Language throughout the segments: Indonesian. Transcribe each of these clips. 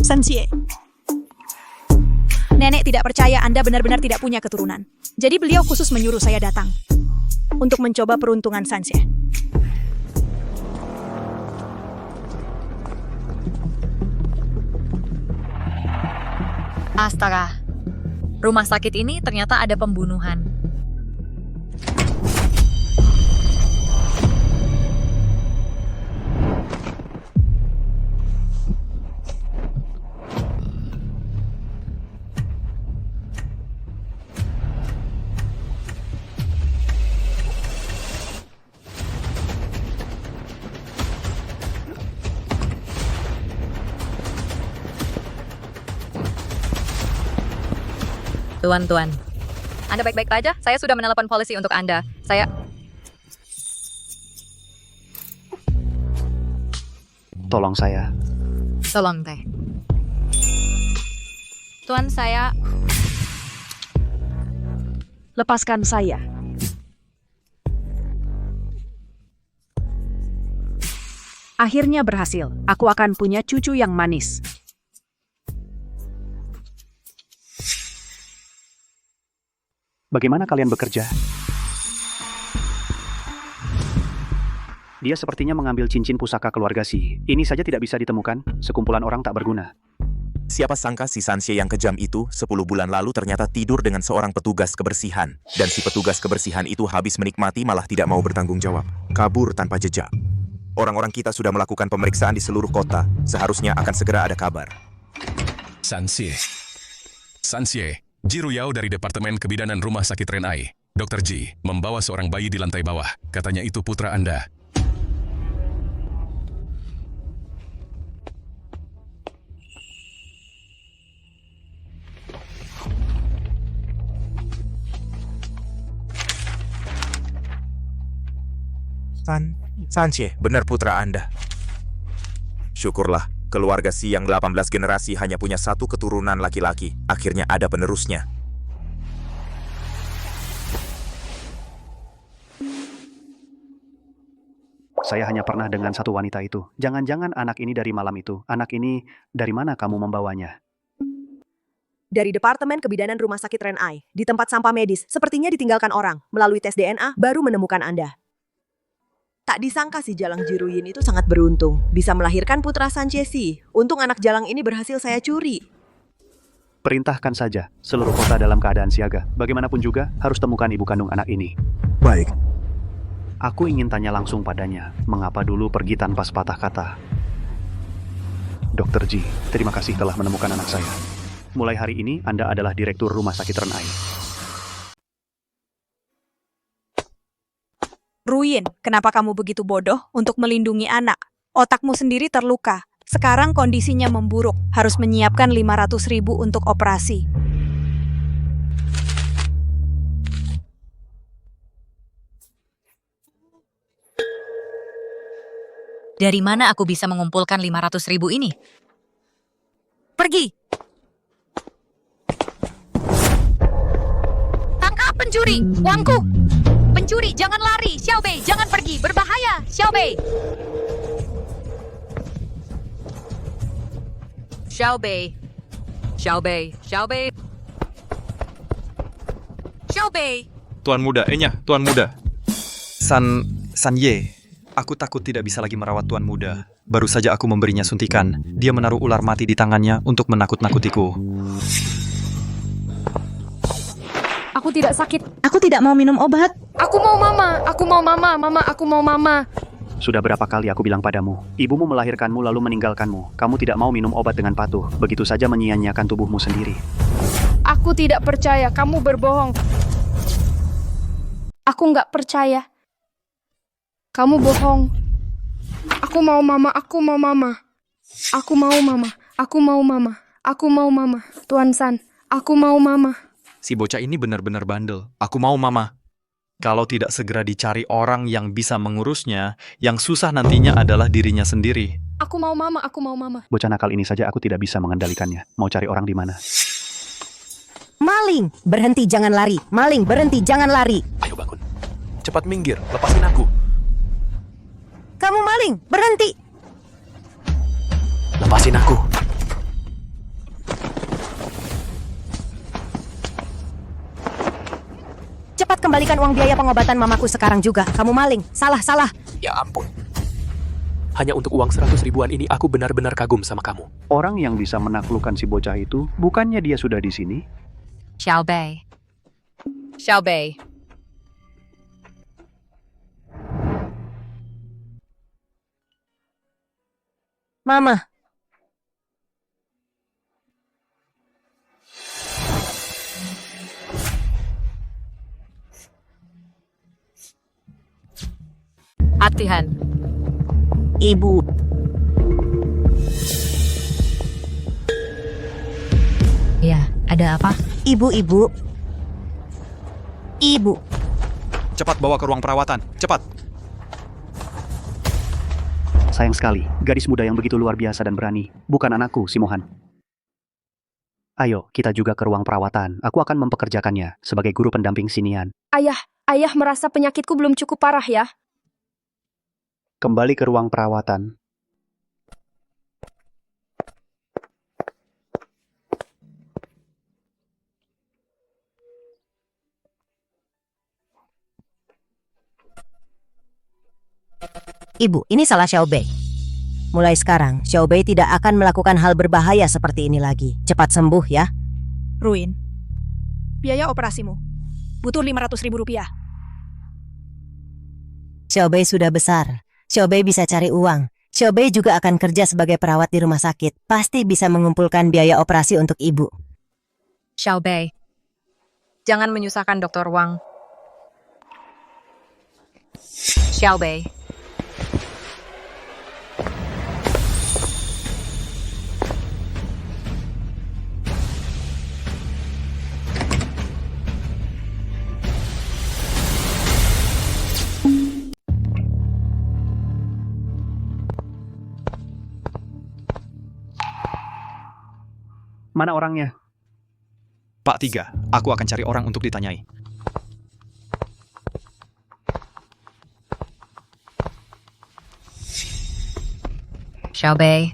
Sanxie. Nenek tidak percaya Anda benar-benar tidak punya keturunan. Jadi beliau khusus menyuruh saya datang untuk mencoba peruntungan Sanxie. Astaga, rumah sakit ini ternyata ada pembunuhan. Tuan. Anda baik-baik saja? Saya sudah menelepon polisi untuk Anda. Tolong saya. Tolong, Teh. Tuan, saya... Lepaskan saya. Akhirnya berhasil. Aku akan punya cucu yang manis. Bagaimana kalian bekerja? Dia sepertinya mengambil cincin pusaka keluarga Si. Ini saja tidak bisa ditemukan, sekumpulan orang tak berguna. Siapa sangka si Sanxie yang kejam itu 10 bulan lalu ternyata tidur dengan seorang petugas kebersihan. Dan si petugas kebersihan itu habis menikmati malah tidak mau bertanggung jawab. Kabur tanpa jejak. Orang-orang kita sudah melakukan pemeriksaan di seluruh kota. Seharusnya akan segera ada kabar. Sanxie, Ji Ruyao dari Departemen Kebidanan Rumah Sakit Renai. Dr. Ji membawa seorang bayi di lantai bawah. Katanya itu putra Anda. Sanxie, benar putra Anda. Syukurlah, keluarga Si yang 18 generasi hanya punya satu keturunan laki-laki. Akhirnya ada penerusnya. Saya hanya pernah dengan satu wanita itu. Jangan-jangan anak ini dari malam itu. Anak ini dari mana kamu membawanya? Dari Departemen Kebidanan Rumah Sakit Renai, di tempat sampah medis, sepertinya ditinggalkan orang. Melalui tes DNA, baru menemukan Anda. Tak disangka si Jalang Jiruyin itu sangat beruntung. Bisa melahirkan putra Sanxie Si. Untung anak Jalang ini berhasil saya curi. Perintahkan saja, seluruh kota dalam keadaan siaga. Bagaimanapun juga, harus temukan ibu kandung anak ini. Baik. Aku ingin tanya langsung padanya, mengapa dulu pergi tanpa sepatah kata? Dr. Ji, terima kasih telah menemukan anak saya. Mulai hari ini, Anda adalah Direktur Rumah Sakit Renai. Ruyin, kenapa kamu begitu bodoh untuk melindungi anak? Otakmu sendiri terluka. Sekarang kondisinya memburuk. Harus menyiapkan 500.000 untuk operasi. Dari mana aku bisa mengumpulkan 500.000 ini? Pergi! Tangkap pencuri! Uangku! Pencuri, jangan lari! Xiaobei, jangan pergi! Berbahaya! Xiaobei! Xiaobei! Tuan muda, Tuan muda. Sanye, aku takut tidak bisa lagi merawat Tuan muda. Baru saja aku memberinya suntikan. Dia menaruh ular mati di tangannya untuk menakut-nakutiku. Aku tidak sakit. Aku tidak mau minum obat. Aku mau mama. Aku mau mama. Mama, aku mau mama. Sudah berapa kali aku bilang padamu, ibumu melahirkanmu lalu meninggalkanmu. Kamu tidak mau minum obat dengan patuh, begitu saja menyia-nyiakan tubuhmu sendiri. Aku tidak percaya. Kamu berbohong. Aku nggak percaya. Kamu bohong. Aku mau mama. Aku mau mama. Aku mau mama. Aku mau mama. Aku mau mama. Tuan San, aku mau mama. Si bocah ini benar-benar bandel. Aku mau mama. Kalau tidak segera dicari orang yang bisa mengurusnya, yang susah nantinya adalah dirinya sendiri. Aku mau mama. Aku mau mama. Bocah nakal ini saja aku tidak bisa mengendalikannya. Mau cari orang di mana? Maling, berhenti jangan lari. Maling, berhenti jangan lari. Ayo bangun. Cepat minggir, lepasin aku. Kamu maling, berhenti. Lepasin aku. Cepat kembalikan uang biaya pengobatan mamaku sekarang juga. Kamu maling. Salah. Ya ampun. Hanya untuk uang 100 ribuan ini aku benar-benar kagum sama kamu. Orang yang bisa menaklukkan si bocah itu, bukannya dia sudah di sini? Xiao Bei. Xiao Bei. Mama. Atihan. Ibu. Ya, ada apa? Ibu. Cepat bawa ke ruang perawatan. Cepat. Sayang sekali, gadis muda yang begitu luar biasa dan berani. Bukan anakku, si Mohan. Ayo, kita juga ke ruang perawatan. Aku akan mempekerjakannya sebagai guru pendamping sinian. Ayah merasa penyakitku belum cukup parah ya. Kembali ke ruang perawatan. Ibu, ini salah Xiao Bei. Mulai sekarang, Xiao Bei tidak akan melakukan hal berbahaya seperti ini lagi. Cepat sembuh ya. Ruin. Biaya operasimu. Butuh 500 ribu rupiah. Xiao Bei sudah besar. Xiao Bei bisa cari uang. Xiao Bei juga akan kerja sebagai perawat di rumah sakit. Pasti bisa mengumpulkan biaya operasi untuk ibu. Xiao Bei. Jangan menyusahkan Dr. Wang. Xiao Bei. Mana orangnya? Pak 3, aku akan cari orang untuk ditanyai. Xiao Bei.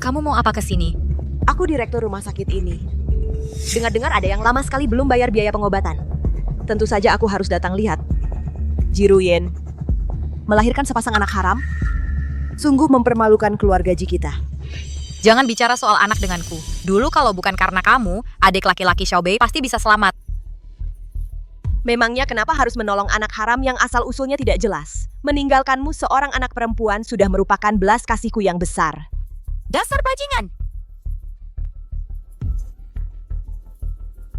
Kamu mau apa ke sini? Aku direktur rumah sakit ini. Dengar-dengar ada yang lama sekali belum bayar biaya pengobatan. Tentu saja aku harus datang lihat. Jiruyin, melahirkan sepasang anak haram? Sungguh mempermalukan keluarga Ji kita. Jangan bicara soal anak denganku. Dulu kalau bukan karena kamu, adik laki-laki Xiao Bei pasti bisa selamat. Memangnya kenapa harus menolong anak haram yang asal-usulnya tidak jelas? Meninggalkanmu seorang anak perempuan sudah merupakan belas kasihku yang besar. Dasar bajingan!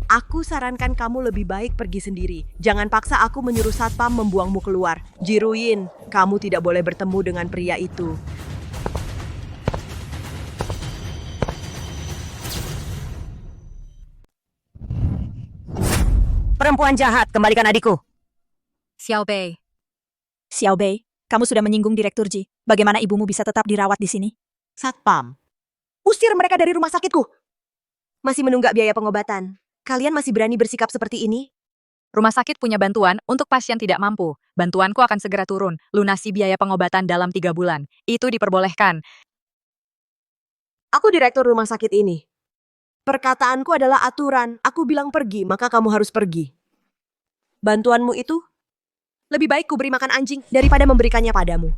Aku sarankan kamu lebih baik pergi sendiri. Jangan paksa aku menyuruh satpam membuangmu keluar. Jiruyin, kamu tidak boleh bertemu dengan pria itu. Perempuan jahat, kembalikan adikku. Xiao Bei. Xiao Bei, kamu sudah menyinggung Direktur Ji. Bagaimana ibumu bisa tetap dirawat di sini? Satpam, usir mereka dari rumah sakitku. Masih menunggak biaya pengobatan. Kalian masih berani bersikap seperti ini? Rumah sakit punya bantuan untuk pasien tidak mampu. Bantuanku akan segera turun. Lunasi biaya pengobatan dalam 3 bulan. Itu diperbolehkan. Aku direktur rumah sakit ini. Perkataanku adalah aturan. Aku bilang pergi, maka kamu harus pergi. Bantuanmu itu lebih baik ku beri makan anjing daripada memberikannya padamu.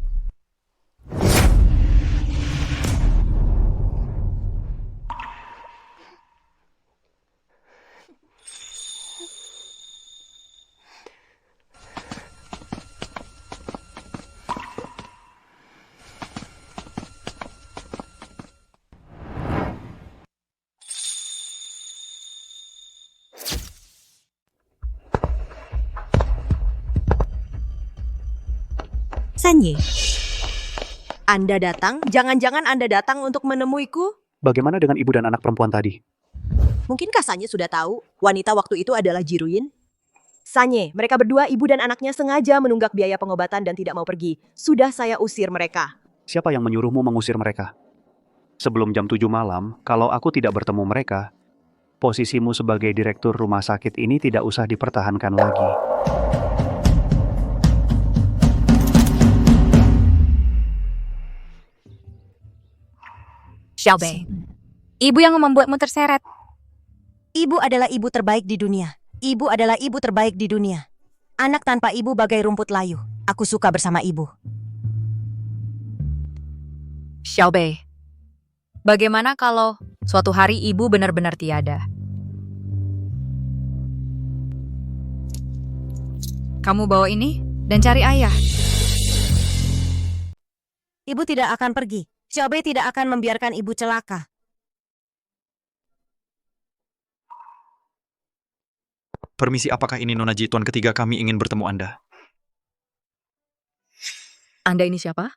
Sanye, Anda datang? Jangan-jangan Anda datang untuk menemuiku? Bagaimana dengan ibu dan anak perempuan tadi? Mungkinkah Sanye sudah tahu wanita waktu itu adalah Jiruyin? Sanye, mereka berdua ibu dan anaknya sengaja menunggak biaya pengobatan dan tidak mau pergi. Sudah saya usir mereka. Siapa yang menyuruhmu mengusir mereka? Sebelum jam 7 malam, kalau aku tidak bertemu mereka, posisimu sebagai direktur rumah sakit ini tidak usah dipertahankan lagi. Xiaobei, ibu yang membuatmu terseret. Ibu adalah ibu terbaik di dunia. Ibu adalah ibu terbaik di dunia. Anak tanpa ibu bagai rumput layu. Aku suka bersama ibu. Xiaobei, bagaimana kalau suatu hari ibu benar-benar tiada? Kamu bawa ini dan cari ayah. Ibu tidak akan pergi. Xiaobei tidak akan membiarkan ibu celaka. Permisi, apakah ini Nona Ji? Tuan ketiga kami ingin bertemu Anda. Anda ini siapa?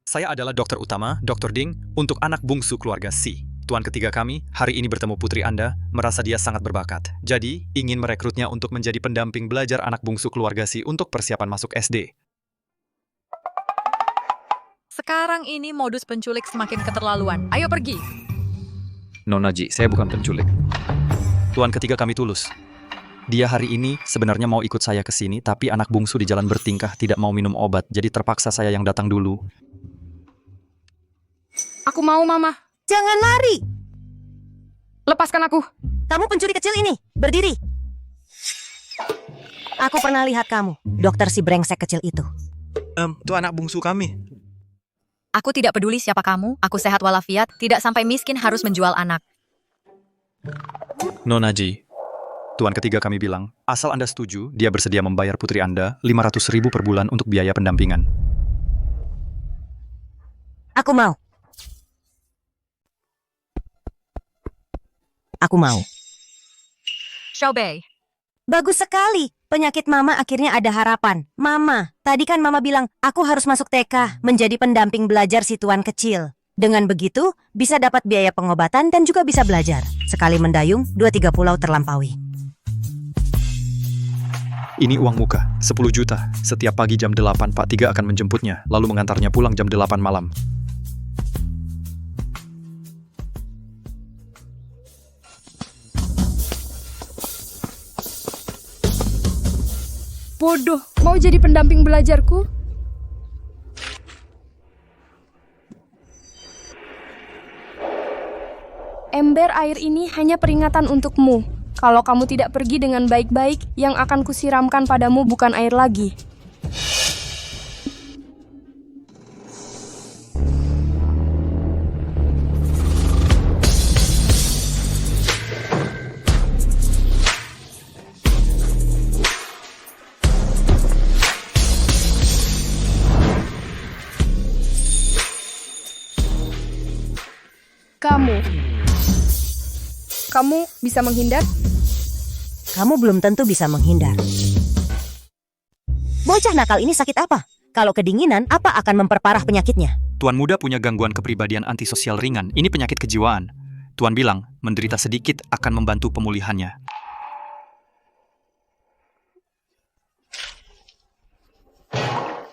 Saya adalah dokter utama, Dr. Ding, untuk anak bungsu keluarga Si. Tuan ketiga kami hari ini bertemu putri Anda, merasa dia sangat berbakat. Jadi, ingin merekrutnya untuk menjadi pendamping belajar anak bungsu keluarga Si untuk persiapan masuk SD. Sekarang ini modus penculik semakin keterlaluan. Ayo pergi. Nona Ji, saya bukan penculik. Tuan ketiga kami tulus. Dia hari ini sebenarnya mau ikut saya ke sini, tapi anak bungsu di jalan bertingkah tidak mau minum obat, jadi terpaksa saya yang datang dulu. Aku mau, Mama. Jangan lari! Lepaskan aku. Kamu pencuri kecil ini, berdiri. Aku pernah lihat kamu, dokter si brengsek kecil itu. Itu anak bungsu kami. Aku tidak peduli siapa kamu, aku sehat walafiat, tidak sampai miskin harus menjual anak. Nona Ji, Tuan ketiga kami bilang, asal Anda setuju, dia bersedia membayar putri Anda 500.000 per bulan untuk biaya pendampingan. Aku mau. Aku mau. Xiaobei, Bagus sekali. Penyakit Mama akhirnya ada harapan. Mama, tadi kan Mama bilang, aku harus masuk TK, menjadi pendamping belajar si tuan kecil. Dengan begitu, bisa dapat biaya pengobatan dan juga bisa belajar. Sekali mendayung, 2-3 pulau terlampaui. Ini uang muka, 10 juta. Setiap pagi jam 8, Pak Tiga akan menjemputnya, lalu mengantarnya pulang jam 8 malam. Bodoh, mau jadi pendamping belajarku? Ember air ini hanya peringatan untukmu. Kalau kamu tidak pergi dengan baik-baik, yang akan kusiramkan padamu bukan air lagi. Kamu bisa menghindar? Kamu belum tentu bisa menghindar. Bocah nakal ini sakit apa? Kalau kedinginan, apa akan memperparah penyakitnya? Tuan muda punya gangguan kepribadian antisosial ringan. Ini penyakit kejiwaan. Tuan bilang, menderita sedikit akan membantu pemulihannya.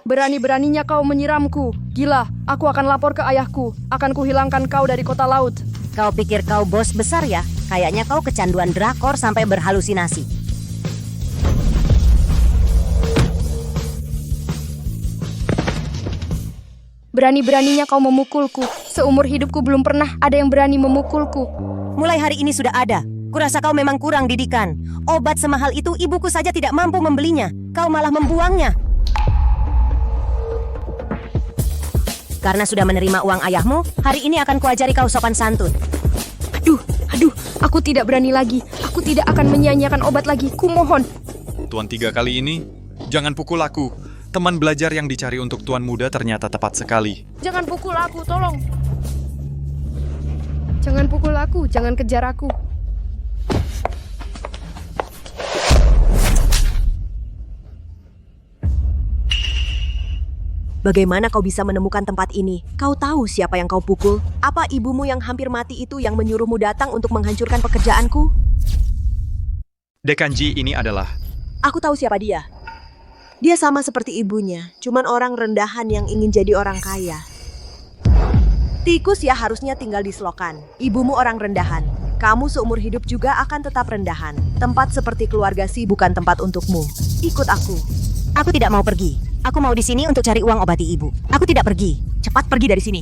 Berani-beraninya kau menyiramku. Gila, aku akan lapor ke ayahku. Akan kuhilangkan kau dari kota laut. Kau pikir kau bos besar ya? Kayaknya kau kecanduan drakor sampai berhalusinasi. Berani-beraninya kau memukulku. Seumur hidupku belum pernah ada yang berani memukulku. Mulai hari ini sudah ada. Kurasa kau memang kurang didikan. Obat semahal itu ibuku saja tidak mampu membelinya. Kau malah membuangnya. Karena sudah menerima uang ayahmu, hari ini akan kuajari kau sopan santun. Aduh, aku tidak berani lagi. Aku tidak akan menyia-nyiakan obat lagi. Kumohon. Tuan tiga kali ini, jangan pukul aku. Teman belajar yang dicari untuk tuan muda ternyata tepat sekali. Jangan pukul aku, tolong. Jangan pukul aku, jangan kejar aku. Bagaimana kau bisa menemukan tempat ini? Kau tahu siapa yang kau pukul? Apa ibumu yang hampir mati itu yang menyuruhmu datang untuk menghancurkan pekerjaanku? Dekan Ji ini adalah... Aku tahu siapa dia. Dia sama seperti ibunya, cuman orang rendahan yang ingin jadi orang kaya. Tikus ya harusnya tinggal di selokan. Ibumu orang rendahan. Kamu seumur hidup juga akan tetap rendahan. Tempat seperti keluarga Si bukan tempat untukmu. Ikut aku. Aku tidak mau pergi. Aku mau di sini untuk cari uang obati ibu. Aku tidak pergi. Cepat pergi dari sini.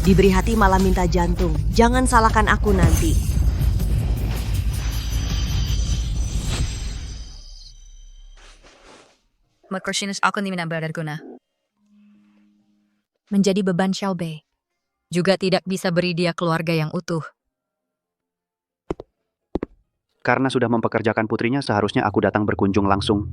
Diberi hati malah minta jantung. Jangan salahkan aku nanti. Menjadi beban Xiaobei. Juga tidak bisa beri dia keluarga yang utuh. Karena sudah mempekerjakan putrinya, seharusnya aku datang berkunjung langsung.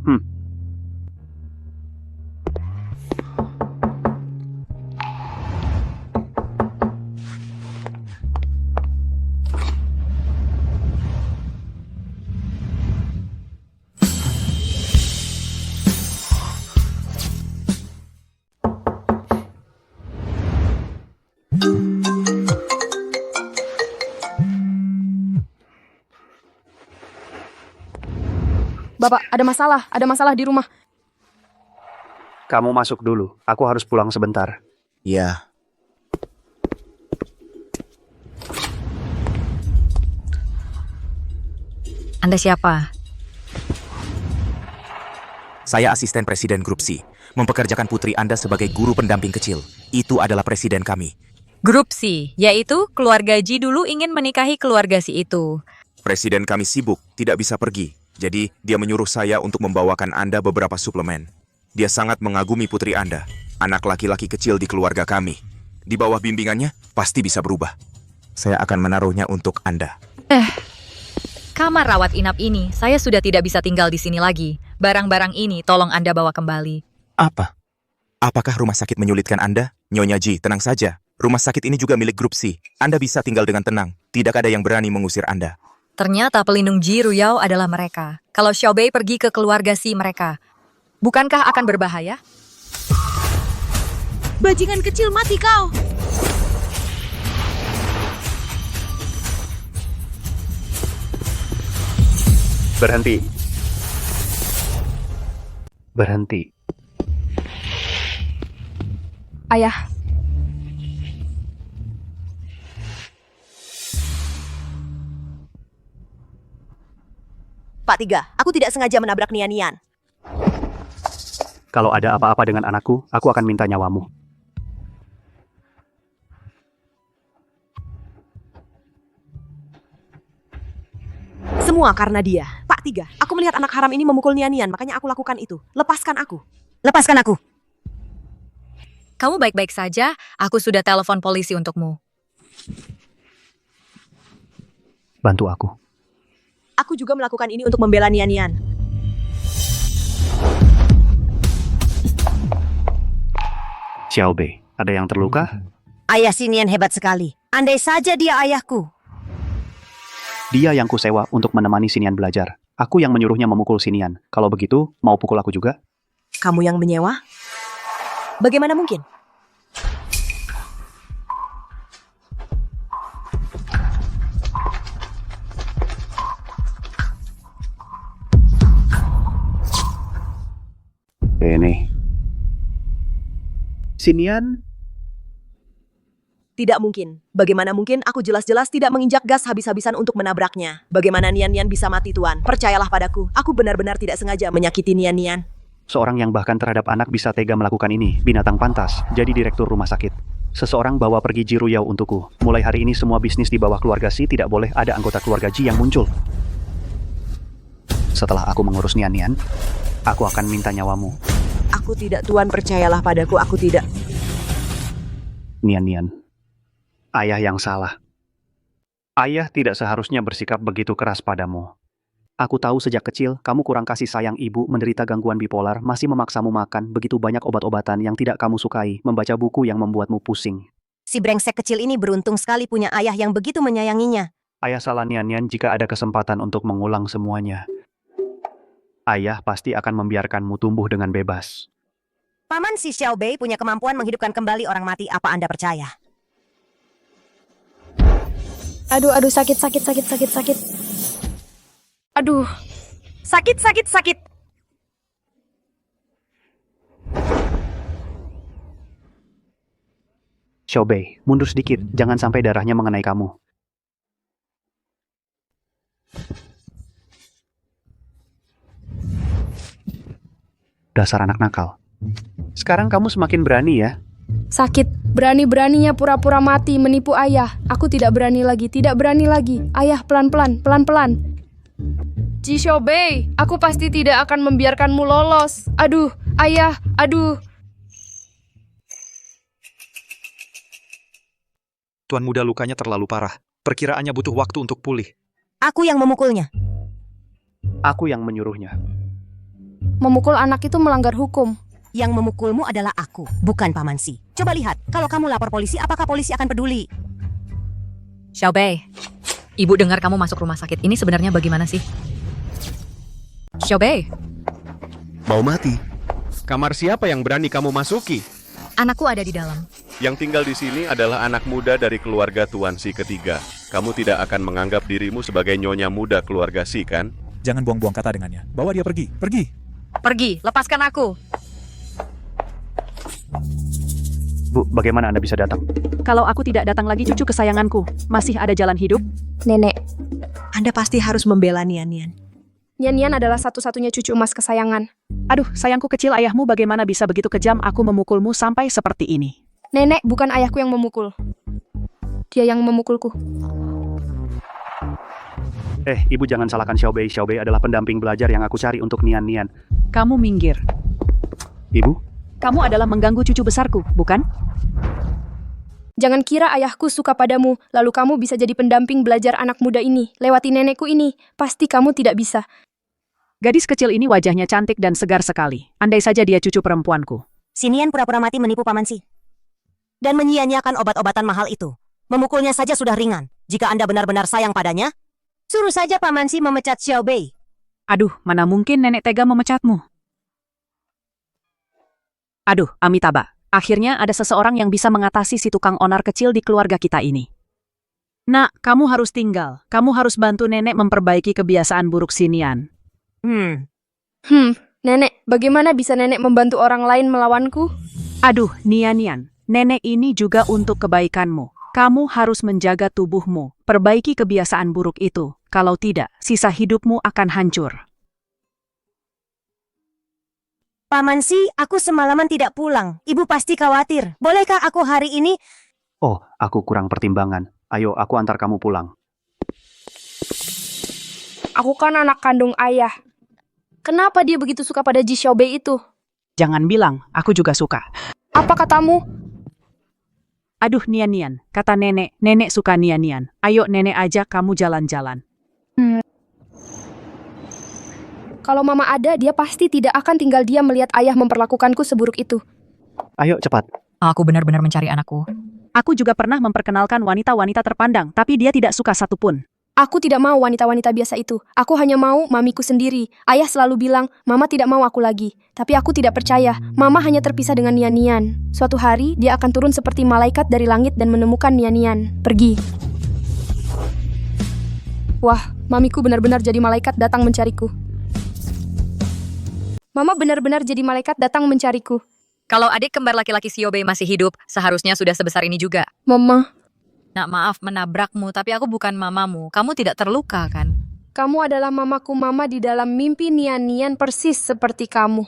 Bapak, ada masalah di rumah. Kamu masuk dulu. Aku harus pulang sebentar. Ya, Anda siapa? saya asisten presiden grup C. Mempekerjakan putri Anda sebagai guru pendamping kecil. Itu adalah presiden kami. Grup C, yaitu keluarga Ji dulu ingin menikahi keluarga si itu. Presiden kami sibuk, tidak bisa pergi. Jadi, dia menyuruh saya untuk membawakan Anda beberapa suplemen. Dia sangat mengagumi putri Anda, anak laki-laki kecil di keluarga kami. Di bawah bimbingannya, pasti bisa berubah. Saya akan menaruhnya untuk Anda. Kamar rawat inap ini, saya sudah tidak bisa tinggal di sini lagi. Barang-barang ini tolong Anda bawa kembali. Apa? Apakah rumah sakit menyulitkan Anda? Nyonya Ji, tenang saja. Rumah sakit ini juga milik grup C. Anda bisa tinggal dengan tenang. Tidak ada yang berani mengusir Anda. Ternyata pelindung Ji Ruyao adalah mereka. Kalau Xiaobei pergi ke keluarga si mereka, bukankah akan berbahaya? Bajingan kecil, mati kau! Berhenti. Berhenti. Ayah, Pak Tiga, aku tidak sengaja menabrak Nian-Nian. Kalau ada apa-apa dengan anakku, aku akan minta nyawamu. Semua karena dia. Pak Tiga, aku melihat anak haram ini memukul Nian-Nian, makanya aku lakukan itu. Lepaskan aku. Lepaskan aku. Kamu baik-baik saja, aku sudah telepon polisi untukmu. Bantu aku. Aku juga melakukan ini untuk membela Nian-Nian. Xiaobei, ada yang terluka? Ayah Sinian hebat sekali. Andai saja dia ayahku. Dia yang kusewa untuk menemani Sinian belajar. Aku yang menyuruhnya memukul Sinian. Kalau begitu, mau pukul aku juga? Kamu yang menyewa? Bagaimana mungkin? Ini. Sinian? Tidak mungkin. Bagaimana mungkin aku jelas-jelas tidak menginjak gas habis-habisan untuk menabraknya? Bagaimana Nian-Nian bisa mati, Tuan? Percayalah padaku, aku benar-benar tidak sengaja menyakiti Nian-Nian. Seorang yang bahkan terhadap anak bisa tega melakukan ini. Binatang pantas, jadi direktur rumah sakit. Seseorang bawa pergi Ji Ruyao untukku. Mulai hari ini semua bisnis di bawah keluarga Si tidak boleh ada anggota keluarga Ji yang muncul. Setelah aku mengurus Nian-Nian, aku akan minta nyawamu. Aku tidak, Tuan, percayalah padaku, aku tidak. Nian-Nian. Ayah yang salah. Ayah tidak seharusnya bersikap begitu keras padamu. Aku tahu sejak kecil kamu kurang kasih sayang ibu, menderita gangguan bipolar, masih memaksamu makan begitu banyak obat-obatan yang tidak kamu sukai, membaca buku yang membuatmu pusing. Si brengsek kecil ini beruntung sekali punya ayah yang begitu menyayanginya. Ayah salah Nian-Nian jika ada kesempatan untuk mengulang semuanya. Ayah pasti akan membiarkanmu tumbuh dengan bebas. Paman si Xiaobei punya kemampuan menghidupkan kembali orang mati, apa Anda percaya? aduh, sakit. Aduh, Sakit. Xiaobei, mundur sedikit, jangan sampai darahnya mengenai kamu. Dasar anak nakal. Sekarang kamu semakin berani ya. Sakit, berani-beraninya pura-pura mati menipu ayah. Aku tidak berani lagi, tidak berani lagi. Ayah, pelan-pelan, pelan-pelan. Ji Xiaobei, aku pasti tidak akan membiarkanmu lolos. Aduh, ayah, aduh. Tuan muda lukanya terlalu parah. Perkiraannya butuh waktu untuk pulih. Aku yang memukulnya. Aku yang menyuruhnya. Memukul anak itu melanggar hukum. Yang memukulmu adalah aku, bukan Paman Si. Coba lihat, kalau kamu lapor polisi, apakah polisi akan peduli? Xiaobei, ibu dengar kamu masuk rumah sakit. Ini sebenarnya bagaimana sih? Xiaobei, Mau mati? Kamar siapa yang berani kamu masuki? anakku ada di dalam. Yang tinggal di sini adalah anak muda dari keluarga Tuan Si ketiga. Kamu tidak akan menganggap dirimu sebagai nyonya muda keluarga Si, kan? Jangan buang-buang kata dengannya. Bawa dia pergi. Pergi. Pergi, lepaskan aku. Bu, bagaimana Anda bisa datang? Kalau aku tidak datang lagi cucu kesayanganku, masih ada jalan hidup? Nenek, Anda pasti harus membela Nian-Nian. Nian-Nian adalah satu-satunya cucu emas kesayangan. Aduh, sayangku kecil, ayahmu bagaimana bisa begitu kejam aku memukulmu sampai seperti ini? Nenek, bukan ayahku yang memukul. Dia yang memukulku. Ibu jangan salahkan Xiaobei. Xiaobei adalah pendamping belajar yang aku cari untuk Nian-Nian. Kamu minggir. Ibu? Kamu adalah mengganggu cucu besarku, bukan? Jangan kira ayahku suka padamu, lalu kamu bisa jadi pendamping belajar anak muda ini. Lewati nenekku ini, pasti kamu tidak bisa. Gadis kecil ini wajahnya cantik dan segar sekali. Andai saja dia cucu perempuanku. Si Nian pura-pura mati menipu Paman Si. Dan menyia-nyiakan obat-obatan mahal itu. Memukulnya saja sudah ringan. Jika Anda benar-benar sayang padanya, suruh saja Paman Si memecat Xiaobei. Aduh, mana mungkin nenek tega memecatmu? Aduh, Amitabha. Akhirnya ada seseorang yang bisa mengatasi si tukang onar kecil di keluarga kita ini. Nak, kamu harus tinggal. Kamu harus bantu nenek memperbaiki kebiasaan buruk si Nian. Nenek, bagaimana bisa nenek membantu orang lain melawanku? Aduh, Nian-Nian. Nenek ini juga untuk kebaikanmu. Kamu harus menjaga tubuhmu. Perbaiki kebiasaan buruk itu. Kalau tidak, sisa hidupmu akan hancur. Paman Si, aku semalaman tidak pulang. Ibu pasti khawatir. Bolehkah aku hari ini? Oh, aku kurang pertimbangan. Ayo, aku antar kamu pulang. Aku kan anak kandung ayah. Kenapa dia begitu suka pada Ji Xiaobei itu? Jangan bilang, aku juga suka. Apa katamu? Aduh, Nian-Nian. Kata nenek, nenek suka Nian-Nian. Ayo nenek ajak kamu jalan-jalan. Kalau mama ada, dia pasti tidak akan tinggal diam melihat ayah memperlakukanku seburuk itu. Ayo, cepat. Aku benar-benar mencari anakku. Aku juga pernah memperkenalkan wanita-wanita terpandang, tapi dia tidak suka satupun. Aku tidak mau wanita-wanita biasa itu. Aku hanya mau mamiku sendiri. Ayah selalu bilang, mama tidak mau aku lagi. Tapi aku tidak percaya. Mama hanya terpisah dengan Nian-Nian. Suatu hari, dia akan turun seperti malaikat dari langit dan menemukan Nian-Nian. Pergi. Wah, mamiku benar-benar jadi malaikat datang mencariku. Mama benar-benar jadi malaikat datang mencariku. Kalau adik kembar laki-laki Xiaobei masih hidup, seharusnya sudah sebesar ini juga. Mama, Nak, maaf menabrakmu, tapi aku bukan mamamu. Kamu tidak terluka, kan? kamu adalah mamaku. Mama di dalam mimpi Nian-Nian persis seperti kamu.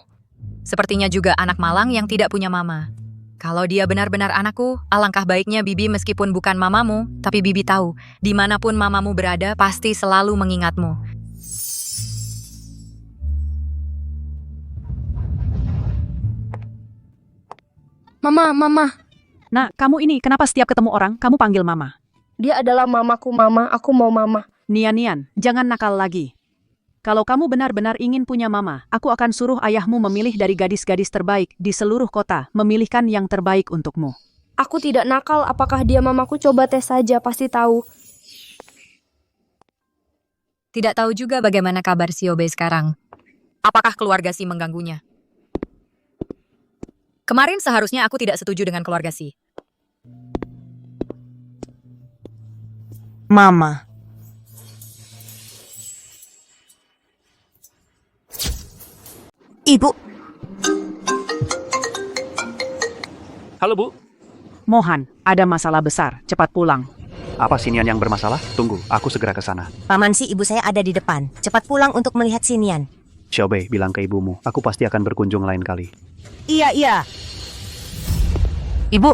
Sepertinya juga anak malang yang tidak punya mama. Kalau dia benar-benar anakku, alangkah baiknya Bibi meskipun bukan mamamu, tapi Bibi tahu, dimanapun mamamu berada pasti selalu mengingatmu. Mama. Nak, kamu ini kenapa setiap ketemu orang, kamu panggil mama? Dia adalah mamaku, Mama. Aku mau mama. Nian-Nian, jangan nakal lagi. Kalau kamu benar-benar ingin punya mama, aku akan suruh ayahmu memilih dari gadis-gadis terbaik di seluruh kota, memilihkan yang terbaik untukmu. Aku tidak nakal. Apakah dia mamaku? Coba tes saja, pasti tahu. Tidak tahu juga bagaimana kabar Xiaobei sekarang. Apakah keluarga Si mengganggunya? Kemarin seharusnya aku tidak setuju dengan keluarga Si. Mama. Ibu. Halo, Bu. Mohan, ada masalah besar. Cepat pulang. Apa Sinian yang bermasalah? Tunggu, aku segera ke sana. Paman si ibu saya ada di depan. Cepat pulang untuk melihat Sinian. Xiaobei, bilang ke ibumu, aku pasti akan berkunjung lain kali. Iya. Ibu,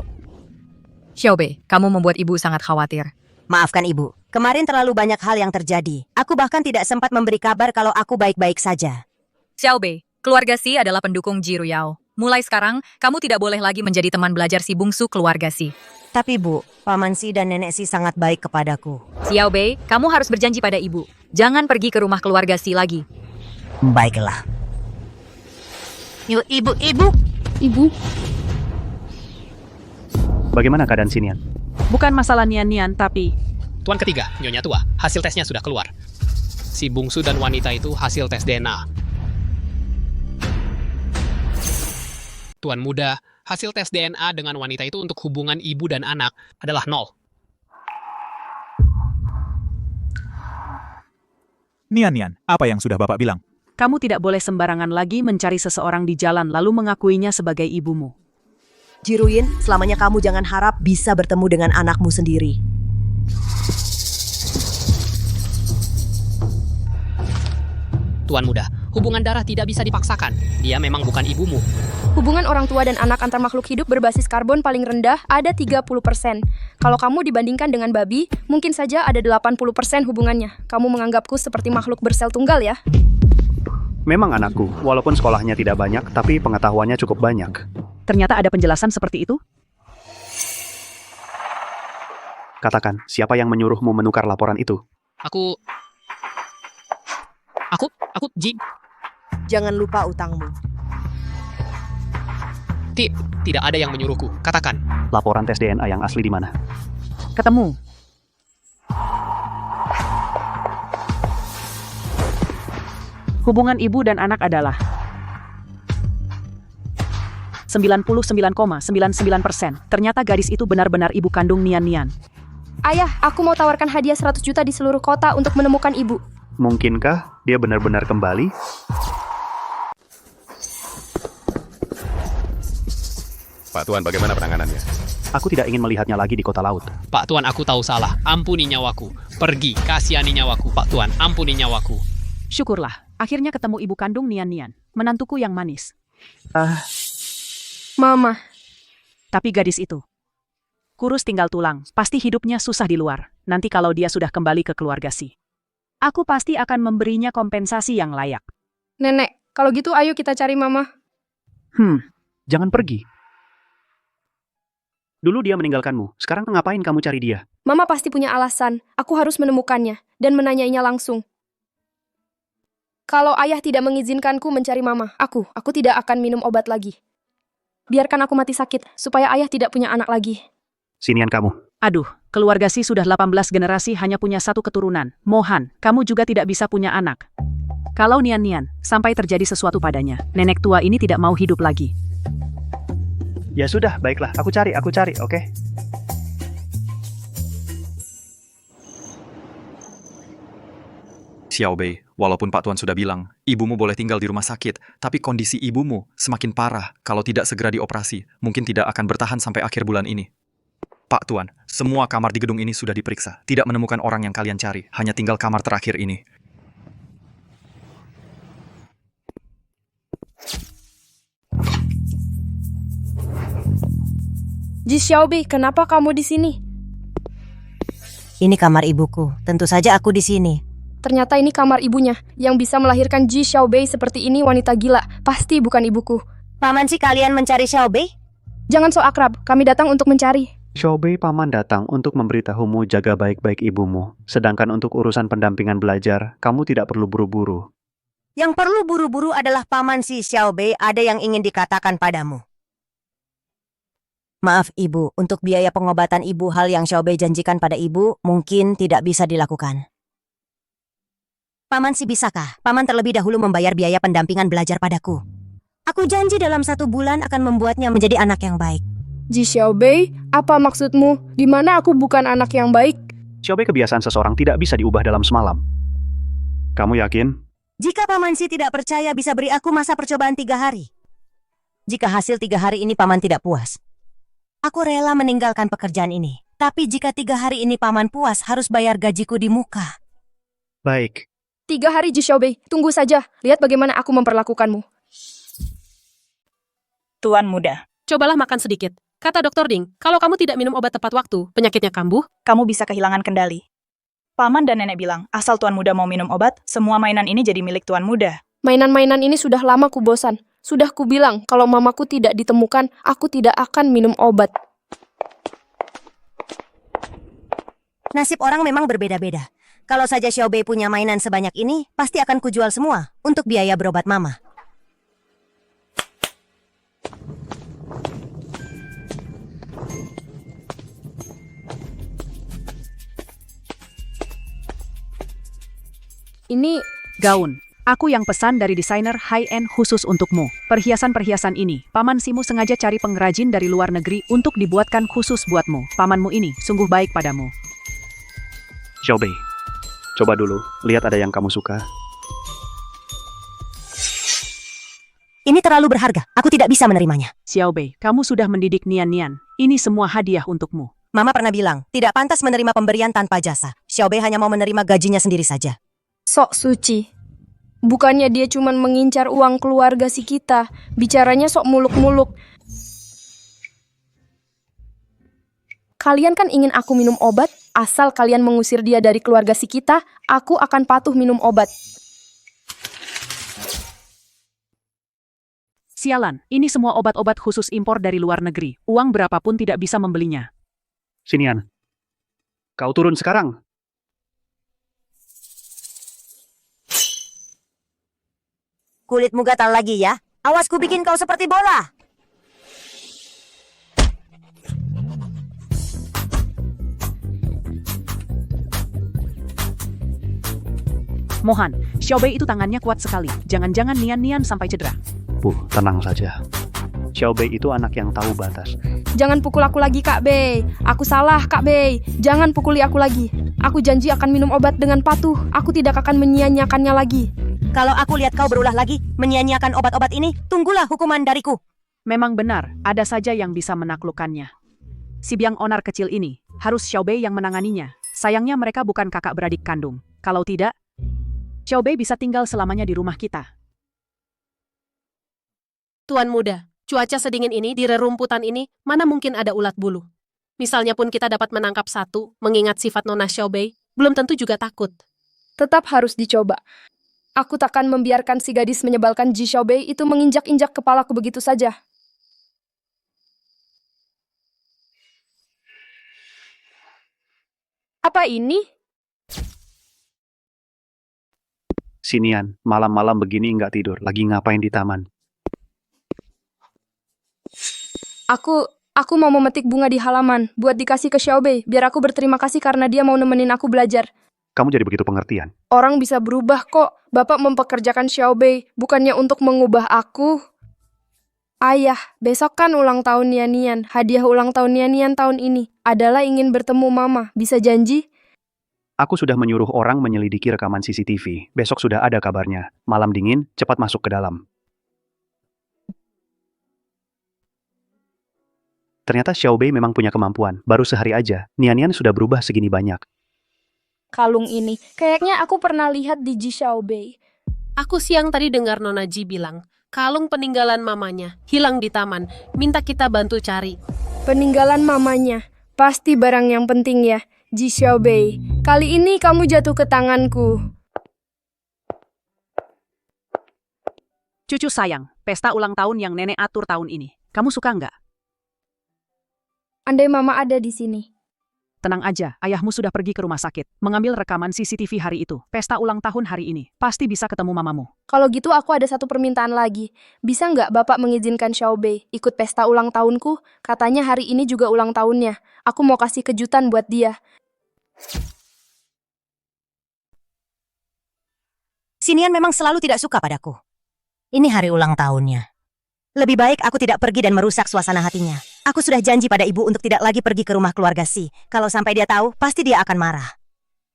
Xiaobei, kamu membuat ibu sangat khawatir. maafkan ibu. Kemarin terlalu banyak hal yang terjadi. Aku bahkan tidak sempat memberi kabar kalau aku baik-baik saja. Xiaobei, keluarga Si adalah pendukung Ji Ruyao. Mulai sekarang, kamu tidak boleh lagi menjadi teman belajar si bungsu keluarga Si. Tapi Bu, Paman Si dan Nenek Si sangat baik kepadaku. Xiaobei, kamu harus berjanji pada ibu. Jangan pergi ke rumah keluarga Si lagi. Baiklah. Ibu. Ibu, Bagaimana keadaan Sinian? Bukan masalah nian-nian, tapi... Tuan ketiga, Nyonya tua, hasil tesnya sudah keluar. Si bungsu dan wanita itu hasil tes DNA. Tuan muda, hasil tes DNA dengan wanita itu untuk hubungan ibu dan anak adalah 0. Nian, apa yang sudah Bapak bilang? Kamu tidak boleh sembarangan lagi mencari seseorang di jalan lalu mengakuinya sebagai ibumu. Jiruyin, selamanya kamu jangan harap bisa bertemu dengan anakmu sendiri. Tuan muda, hubungan darah tidak bisa dipaksakan. Dia memang bukan ibumu. hubungan orang tua dan anak antar makhluk hidup berbasis karbon paling rendah ada 30%. Kalau kamu dibandingkan dengan babi, mungkin saja ada 80% hubungannya. Kamu menganggapku seperti makhluk bersel tunggal ya? Memang anakku, walaupun sekolahnya tidak banyak, tapi pengetahuannya cukup banyak. Ternyata ada penjelasan seperti itu? Katakan, siapa yang menyuruhmu menukar laporan itu? Aku, Ji. Jangan lupa utangmu. Tidak ada yang menyuruhku. Katakan. Laporan tes DNA yang asli di mana? Ketemu. Hubungan ibu dan anak adalah 99,99%. Ternyata gadis itu benar-benar ibu kandung Nian. Ayah, aku mau tawarkan hadiah 100 juta di seluruh kota untuk menemukan ibu. Mungkinkah dia benar-benar kembali? Pak Tuan, bagaimana penanganannya? Aku tidak ingin melihatnya lagi di kota laut. Pak Tuan, aku tahu salah. Ampuni nyawaku. Pergi, kasihani nyawaku. Pak Tuan, ampuni nyawaku. Syukurlah, akhirnya ketemu ibu kandung Nian. Menantuku yang manis. Mama. Tapi gadis itu kurus tinggal tulang, pasti hidupnya susah di luar. Nanti kalau dia sudah kembali ke keluarga Si, aku pasti akan memberinya kompensasi yang layak. Nenek, kalau gitu ayo kita cari Mama. Jangan pergi. Dulu dia meninggalkanmu, sekarang ngapain kamu cari dia? Mama pasti punya alasan, aku harus menemukannya dan menanyainya langsung. Kalau ayah tidak mengizinkanku mencari Mama, aku tidak akan minum obat lagi. Biarkan aku mati sakit, supaya ayah tidak punya anak lagi. Sinian kamu. Aduh, keluarga Si sudah 18 generasi hanya punya satu keturunan. Mohan, kamu juga tidak bisa punya anak. Kalau Nian, sampai terjadi sesuatu padanya, nenek tua ini tidak mau hidup lagi. Ya sudah, baiklah. Aku cari, oke? Xiaobei, walaupun Pak Tuan sudah bilang, ibumu boleh tinggal di rumah sakit, tapi kondisi ibumu semakin parah kalau tidak segera dioperasi. Mungkin tidak akan bertahan sampai akhir bulan ini. Pak Tuan, semua kamar di gedung ini sudah diperiksa. Tidak menemukan orang yang kalian cari, hanya tinggal kamar terakhir ini. Ji Xiaobei, kenapa kamu di sini? Ini kamar ibuku. Tentu saja aku di sini. Ternyata ini kamar ibunya. Yang bisa melahirkan Ji Xiaobei seperti ini wanita gila. Pasti bukan ibuku. Paman Si, kalian mencari Xiaobei? Jangan so akrab, kami datang untuk mencari. Xiaobei, paman datang untuk memberitahumu jaga baik-baik ibumu. Sedangkan untuk urusan pendampingan belajar, kamu tidak perlu buru-buru. Yang perlu buru-buru adalah Paman Si. Xiaobei, ada yang ingin dikatakan padamu. Maaf ibu, untuk biaya pengobatan ibu hal yang Xiaobei janjikan pada ibu mungkin tidak bisa dilakukan. Paman Si, bisakah Paman terlebih dahulu membayar biaya pendampingan belajar padaku? Aku janji dalam 1 bulan akan membuatnya menjadi anak yang baik. Ji Xiaobei, apa maksudmu? Di mana aku bukan anak yang baik? Xiaobei, kebiasaan seseorang tidak bisa diubah dalam semalam. Kamu yakin? Jika Paman Si tidak percaya, bisa beri aku masa percobaan 3 hari. Jika hasil 3 hari ini Paman tidak puas, Aku rela meninggalkan pekerjaan ini. Tapi jika 3 hari ini paman puas, harus bayar gajiku di muka. Baik, 3 hari Ji Xiaobei, tunggu saja. Lihat bagaimana aku memperlakukanmu. Tuan muda, cobalah makan sedikit. Kata Dr. Ding, kalau kamu tidak minum obat tepat waktu, penyakitnya kambuh. Kamu bisa kehilangan kendali. Paman dan nenek bilang, asal tuan muda mau minum obat, semua mainan ini jadi milik tuan muda. Mainan-mainan ini sudah lama ku bosan. Sudah ku bilang, kalau mamaku tidak ditemukan, aku tidak akan minum obat. Nasib orang memang berbeda-beda. Kalau saja Xiaobei punya mainan sebanyak ini, pasti akan kujual semua untuk biaya berobat mama. Ini gaun. Aku yang pesan dari desainer high-end khusus untukmu. Perhiasan-perhiasan ini, paman Simu sengaja cari pengrajin dari luar negeri untuk dibuatkan khusus buatmu. Pamanmu ini sungguh baik padamu. Xiaobei, coba dulu, lihat ada yang kamu suka. Ini terlalu berharga, aku tidak bisa menerimanya. Xiaobei, kamu sudah mendidik Nian-Nian. Ini semua hadiah untukmu. Mama pernah bilang, tidak pantas menerima pemberian tanpa jasa. Xiaobei hanya mau menerima gajinya sendiri saja. Sok suci. Bukannya dia cuma mengincar uang keluarga si kita. Bicaranya sok muluk-muluk. Kalian kan ingin aku minum obat? Asal kalian mengusir dia dari keluarga si kita, aku akan patuh minum obat. Sialan, ini semua obat-obat khusus impor dari luar negeri. Uang berapapun tidak bisa membelinya. Sinian, kau turun sekarang. Kulitmu gatal lagi ya? Awas ku bikin kau seperti bola. Mohan, Xiaobei itu tangannya kuat sekali. Jangan-jangan Nian-Nian sampai cedera. Tenang saja. Xiaobei itu anak yang tahu batas. Jangan pukul aku lagi, Kak Bei. Aku salah, Kak Bei. Jangan pukuli aku lagi. Aku janji akan minum obat dengan patuh. Aku tidak akan menyia-nyiakannya lagi. Kalau aku lihat kau berulah lagi, menyia-nyiakan obat-obat ini, tunggulah hukuman dariku. Memang benar, ada saja yang bisa menaklukkannya. Si biang onar kecil ini, harus Xiaobei yang menanganinya. Sayangnya mereka bukan kakak beradik kandung. Kalau tidak, Xiaobei bisa tinggal selamanya di rumah kita. Tuan muda, cuaca sedingin ini di rerumputan ini, mana mungkin ada ulat bulu. Misalnya pun kita dapat menangkap satu, mengingat sifat Nona Xiaobei, belum tentu juga takut. Tetap harus dicoba. Aku takkan membiarkan si gadis menyebalkan Ji Xiaobei itu menginjak-injak kepalaku begitu saja. Apa ini? Sinian, malam-malam begini nggak tidur. Lagi ngapain di taman? Aku mau memetik bunga di halaman, buat dikasih ke Xiaobei, biar aku berterima kasih karena dia mau nemenin aku belajar. Kamu jadi begitu pengertian. Orang bisa berubah kok. Bapak mempekerjakan Xiaobei, bukannya untuk mengubah aku. Ayah, besok kan ulang tahun Nian-Nian. Hadiah ulang tahun Nian-Nian tahun ini adalah ingin bertemu Mama. Bisa janji? Aku sudah menyuruh orang menyelidiki rekaman CCTV. Besok sudah ada kabarnya. Malam dingin, cepat masuk ke dalam. Ternyata Xiaobei memang punya kemampuan. Baru sehari aja, Nian-Nian sudah berubah segini banyak. Kalung ini, kayaknya aku pernah lihat di Ji Xiaobei. Aku siang tadi dengar Nona Ji bilang, kalung peninggalan mamanya, hilang di taman, minta kita bantu cari. Peninggalan mamanya, pasti barang yang penting ya, Ji Xiaobei. Kali ini kamu jatuh ke tanganku. Cucu sayang, pesta ulang tahun yang nenek atur tahun ini. Kamu suka nggak? Andai Mama ada di sini. Tenang aja, ayahmu sudah pergi ke rumah sakit, mengambil rekaman CCTV hari itu. Pesta ulang tahun hari ini, pasti bisa ketemu mamamu. Kalau gitu aku ada satu permintaan lagi. Bisa nggak Bapak mengizinkan Xiaobei ikut pesta ulang tahunku? Katanya hari ini juga ulang tahunnya. Aku mau kasih kejutan buat dia. Sinian memang selalu tidak suka padaku. Ini hari ulang tahunnya. Lebih baik aku tidak pergi dan merusak suasana hatinya. Aku sudah janji pada ibu untuk tidak lagi pergi ke rumah keluarga Si. Kalau sampai dia tahu, pasti dia akan marah.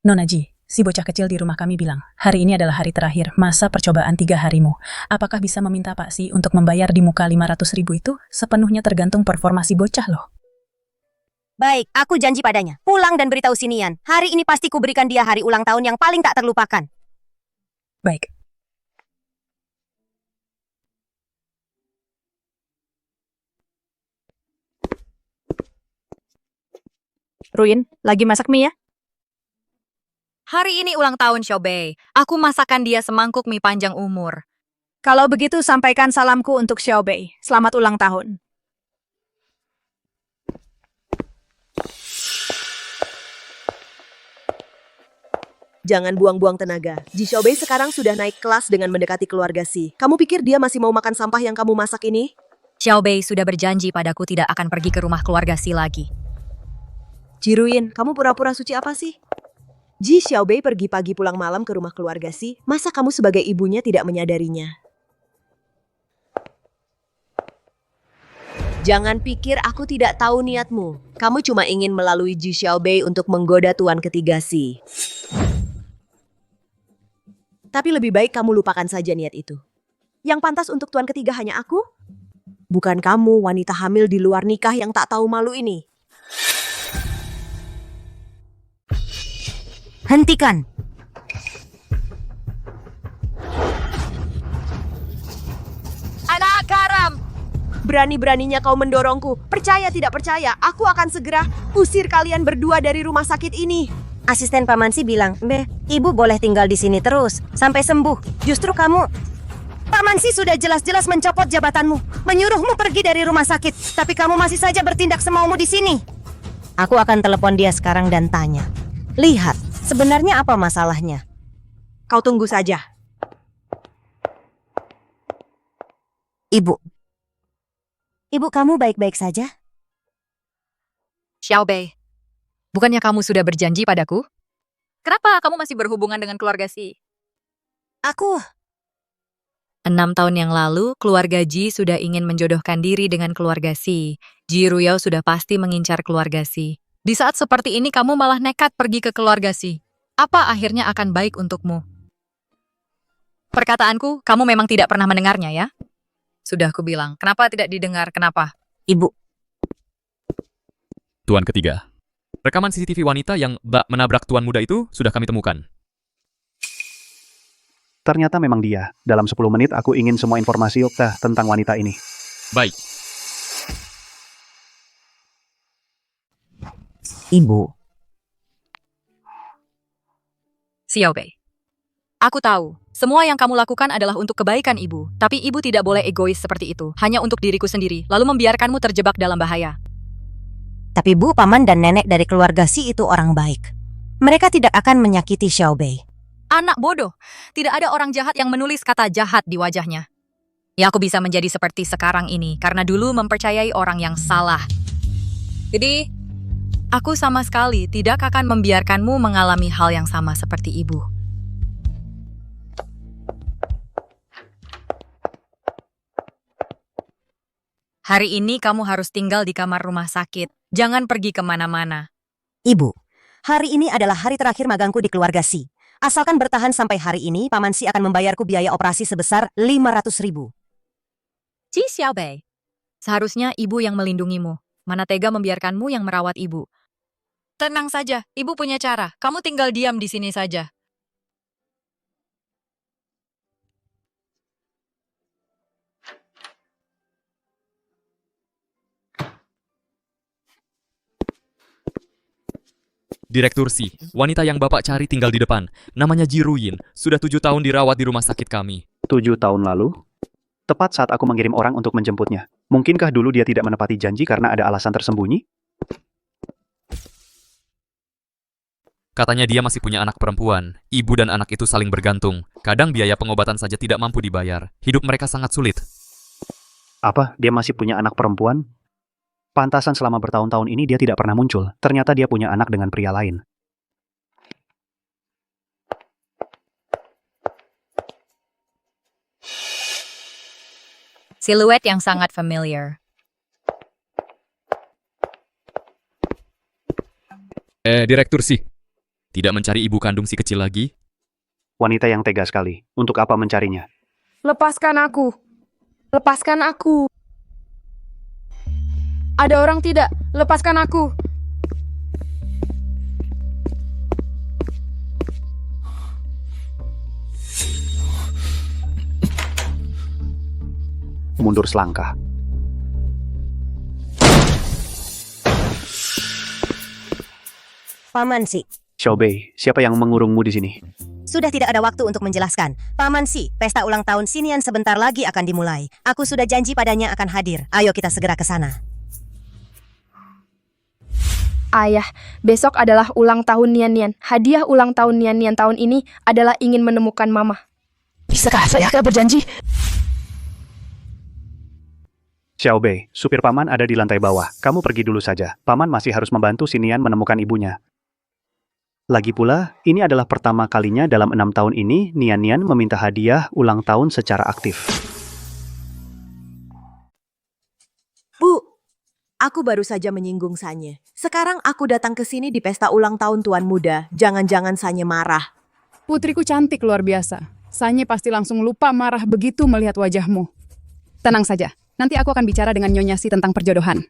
Nona Ji, si bocah kecil di rumah kami bilang, hari ini adalah hari terakhir masa percobaan 3 harimu. Apakah bisa meminta Pak Si untuk membayar di muka 500.000 itu? Sepenuhnya tergantung performa si bocah loh. Baik, aku janji padanya. Pulang dan beritahu si Nian. Hari ini pasti kuberikan dia hari ulang tahun yang paling tak terlupakan. Baik. Ruin, lagi masak mie ya? Hari ini ulang tahun Xiaobei. Aku masakan dia semangkuk mie panjang umur. Kalau begitu, sampaikan salamku untuk Xiaobei. Selamat ulang tahun. Jangan buang-buang tenaga. Ji Xiaobei sekarang sudah naik kelas dengan mendekati keluarga Si. Kamu pikir dia masih mau makan sampah yang kamu masak ini? Xiaobei sudah berjanji padaku tidak akan pergi ke rumah keluarga Si lagi. Jiruin, kamu pura-pura suci apa sih? Ji Xiaobei pergi pagi pulang malam ke rumah keluarga Si. Masa kamu sebagai ibunya tidak menyadarinya? Jangan pikir aku tidak tahu niatmu. Kamu cuma ingin melalui Ji Xiaobei untuk menggoda tuan ketiga Si. Tapi lebih baik kamu lupakan saja niat itu. Yang pantas untuk tuan ketiga hanya aku? Bukan kamu, wanita hamil di luar nikah yang tak tahu malu ini. Hentikan. Anak karam! Berani-beraninya kau mendorongku. Percaya tidak percaya, aku akan segera usir kalian berdua dari rumah sakit ini. Asisten Paman Si bilang, ibu boleh tinggal di sini terus sampai sembuh. Justru kamu, Paman Si sudah jelas-jelas mencopot jabatanmu, menyuruhmu pergi dari rumah sakit, tapi kamu masih saja bertindak semaumu di sini. Aku akan telepon dia sekarang dan tanya. Lihat, sebenarnya apa masalahnya? Kau tunggu saja. Ibu. Ibu, kamu baik-baik saja? Xiaobei, bukannya kamu sudah berjanji padaku? Kenapa kamu masih berhubungan dengan keluarga Si? Aku 6 tahun yang lalu, keluarga Ji sudah ingin menjodohkan diri dengan keluarga Si. Ji Ruyao sudah pasti mengincar keluarga Si. Di saat seperti ini kamu malah nekat pergi ke keluarga Si. Apa akhirnya akan baik untukmu? Perkataanku, kamu memang tidak pernah mendengarnya ya? Sudah aku bilang, kenapa tidak didengar, kenapa? Ibu. Tuan ketiga. Rekaman CCTV wanita yang bak menabrak tuan muda itu sudah kami temukan. Ternyata memang dia. Dalam 10 menit aku ingin semua informasi Okta tentang wanita ini. Baik. Ibu. Xiaobei. Aku tahu, semua yang kamu lakukan adalah untuk kebaikan ibu. Tapi ibu tidak boleh egois seperti itu, hanya untuk diriku sendiri, lalu membiarkanmu terjebak dalam bahaya. Tapi Bu, Paman dan Nenek dari keluarga Si itu orang baik. Mereka tidak akan menyakiti Xiaobei. Anak bodoh, tidak ada orang jahat yang menulis kata jahat di wajahnya. Ya, aku bisa menjadi seperti sekarang ini, karena dulu mempercayai orang yang salah. Jadi, aku sama sekali tidak akan membiarkanmu mengalami hal yang sama seperti ibu. Hari ini kamu harus tinggal di kamar rumah sakit. Jangan pergi kemana-mana. Ibu, hari ini adalah hari terakhir magangku di keluarga Si. Asalkan bertahan sampai hari ini, Paman Si akan membayarku biaya operasi sebesar 500.000. Ji Xiaobei, seharusnya ibu yang melindungimu. Mana tega membiarkanmu yang merawat ibu. Tenang saja, ibu punya cara. Kamu tinggal diam di sini saja. Direktur Si, wanita yang Bapak cari tinggal di depan. Namanya Ji Ruyin. Sudah 7 tahun dirawat di rumah sakit kami. 7 tahun lalu? Tepat saat aku mengirim orang untuk menjemputnya. Mungkinkah dulu dia tidak menepati janji karena ada alasan tersembunyi? Katanya dia masih punya anak perempuan. Ibu dan anak itu saling bergantung. Kadang biaya pengobatan saja tidak mampu dibayar. Hidup mereka sangat sulit. Apa? Dia masih punya anak perempuan? Pantasan selama bertahun-tahun ini dia tidak pernah muncul. Ternyata dia punya anak dengan pria lain. Siluet yang sangat familiar. Direktur Si, tidak mencari ibu kandung si kecil lagi? Wanita yang tega sekali. Untuk apa mencarinya? Lepaskan aku. Lepaskan aku. Ada orang tidak? Lepaskan aku. mundur selangkah. Paman Si, Xiaobei, siapa yang mengurungmu di sini? sudah tidak ada waktu untuk menjelaskan. Paman Si, pesta ulang tahun Sinian sebentar lagi akan dimulai. Aku sudah janji padanya akan hadir. Ayo kita segera ke sana. Ayah, besok adalah ulang tahun Nian-Nian. Hadiah ulang tahun Nian-Nian tahun ini adalah ingin menemukan mama. Bisakah saya berjanji? Xiaobei, supir paman ada di lantai bawah. Kamu pergi dulu saja. Paman masih harus membantu Sinian menemukan ibunya. Lagi pula, ini adalah pertama kalinya dalam 6 tahun ini Nian-Nian meminta hadiah ulang tahun secara aktif. Bu, aku baru saja menyinggung Sanye. Sekarang aku datang ke sini di pesta ulang tahun Tuan Muda. Jangan-jangan Sanye marah. Putriku cantik luar biasa. Sanye pasti langsung lupa marah begitu melihat wajahmu. Tenang saja, nanti aku akan bicara dengan Nyonya Si tentang perjodohan.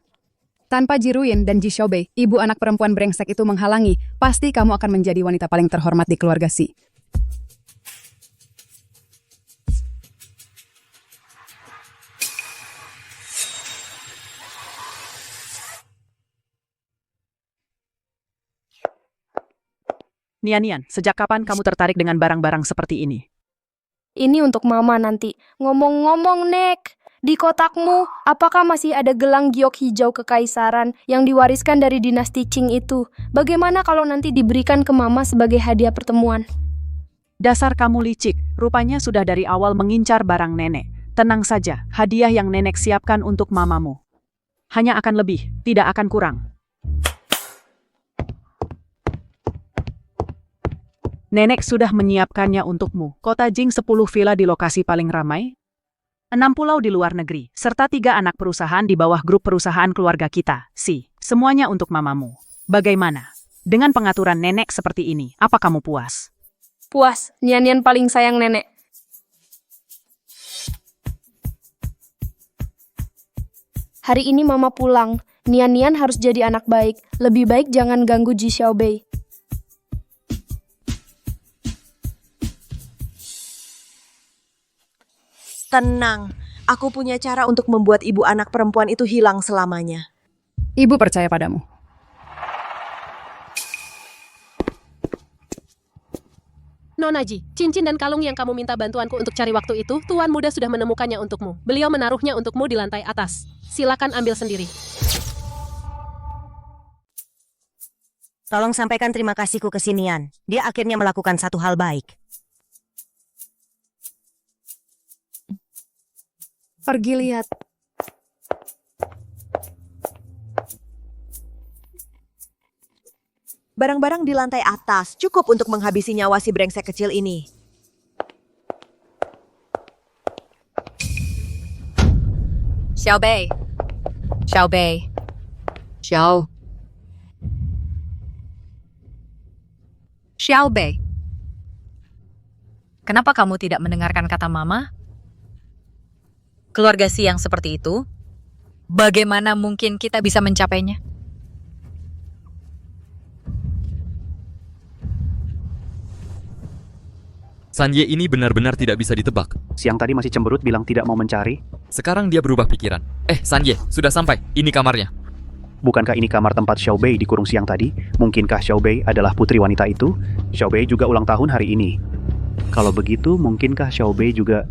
Tanpa Jiruyin dan Ji Xiaobei, ibu anak perempuan brengsek itu menghalangi, pasti kamu akan menjadi wanita paling terhormat di keluarga Si. Nian-Nian, sejak kapan kamu tertarik dengan barang-barang seperti ini? Ini untuk mama nanti. Ngomong-ngomong, Nek, di kotakmu, apakah masih ada gelang giok hijau kekaisaran yang diwariskan dari dinasti Qing itu? Bagaimana kalau nanti diberikan ke mama sebagai hadiah pertemuan? Dasar kamu licik, rupanya sudah dari awal mengincar barang nenek. Tenang saja, hadiah yang nenek siapkan untuk mamamu. Hanya akan lebih, tidak akan kurang. Nenek sudah menyiapkannya untukmu. Kota Jing 10 villa di lokasi paling ramai, 6 pulau di luar negeri, serta 3 anak perusahaan di bawah grup perusahaan keluarga kita, Si. Semuanya untuk mamamu. Bagaimana? Dengan pengaturan nenek seperti ini, apa kamu puas? Puas, Nian-Nian paling sayang nenek. Hari ini mama pulang. Nian-Nian harus jadi anak baik. Lebih baik jangan ganggu Ji Xiaobei. Tenang, aku punya cara untuk membuat ibu anak perempuan itu hilang selamanya. Ibu percaya padamu. Nona Ji, cincin dan kalung yang kamu minta bantuanku untuk cari waktu itu, Tuan Muda sudah menemukannya untukmu. Beliau menaruhnya untukmu di lantai atas. Silakan ambil sendiri. Tolong sampaikan terima kasihku ke Sinian. Dia akhirnya melakukan satu hal baik. Pergi lihat. Barang-barang di lantai atas cukup untuk menghabisi nyawa si brengsek kecil ini. Xiaobei. Xiaobei. Xiaobei. Kenapa kamu tidak mendengarkan kata mama? Keluarga Si yang seperti itu, bagaimana mungkin kita bisa mencapainya? Sanye ini benar-benar tidak bisa ditebak. Siang tadi masih cemberut bilang tidak mau mencari. Sekarang dia berubah pikiran. Sanye, sudah sampai. Ini kamarnya. Bukankah ini kamar tempat Xiaobei dikurung siang tadi? Mungkinkah Xiaobei adalah putri wanita itu? Xiaobei juga ulang tahun hari ini. Kalau begitu, mungkinkah Xiaobei juga...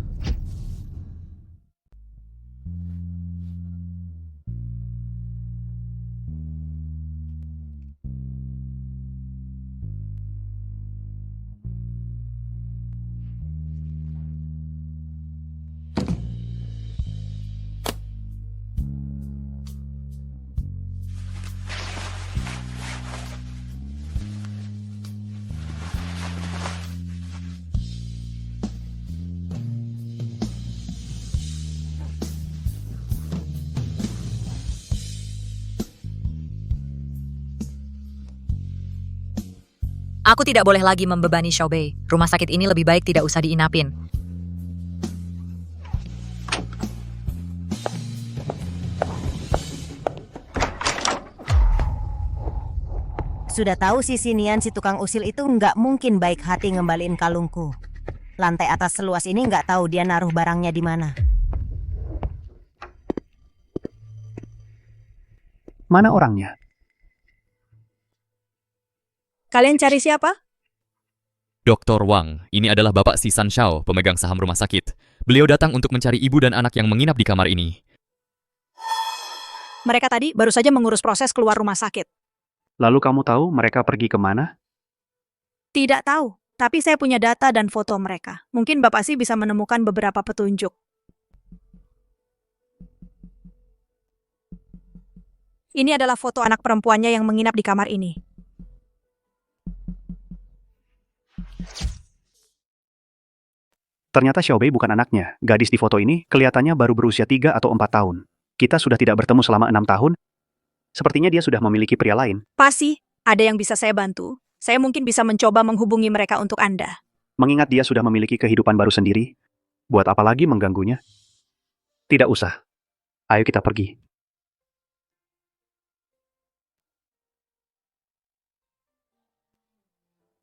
Aku tidak boleh lagi membebani Xiaobei. Rumah sakit ini lebih baik tidak usah diinapin. Sudah tahu si Sinian si tukang usil itu nggak mungkin baik hati ngembaliin kalungku. Lantai atas seluas ini nggak tahu dia naruh barangnya di mana. Mana orangnya? Kalian cari siapa? Dr. Wang, ini adalah Bapak Si San Shao, pemegang saham rumah sakit. Beliau datang untuk mencari ibu dan anak yang menginap di kamar ini. Mereka tadi baru saja mengurus proses keluar rumah sakit. Lalu kamu tahu mereka pergi kemana? Tidak tahu, tapi saya punya data dan foto mereka. Mungkin Bapak sih bisa menemukan beberapa petunjuk. Ini adalah foto anak perempuannya yang menginap di kamar ini. Ternyata Xiaobei bukan anaknya. Gadis di foto ini kelihatannya baru berusia 3 atau 4 tahun. Kita sudah tidak bertemu selama 6 tahun. Sepertinya dia sudah memiliki pria lain. Pasti, ada yang bisa saya bantu. Saya mungkin bisa mencoba menghubungi mereka untuk Anda. Mengingat dia sudah memiliki kehidupan baru sendiri, buat apa lagi mengganggunya? Tidak usah. Ayo kita pergi.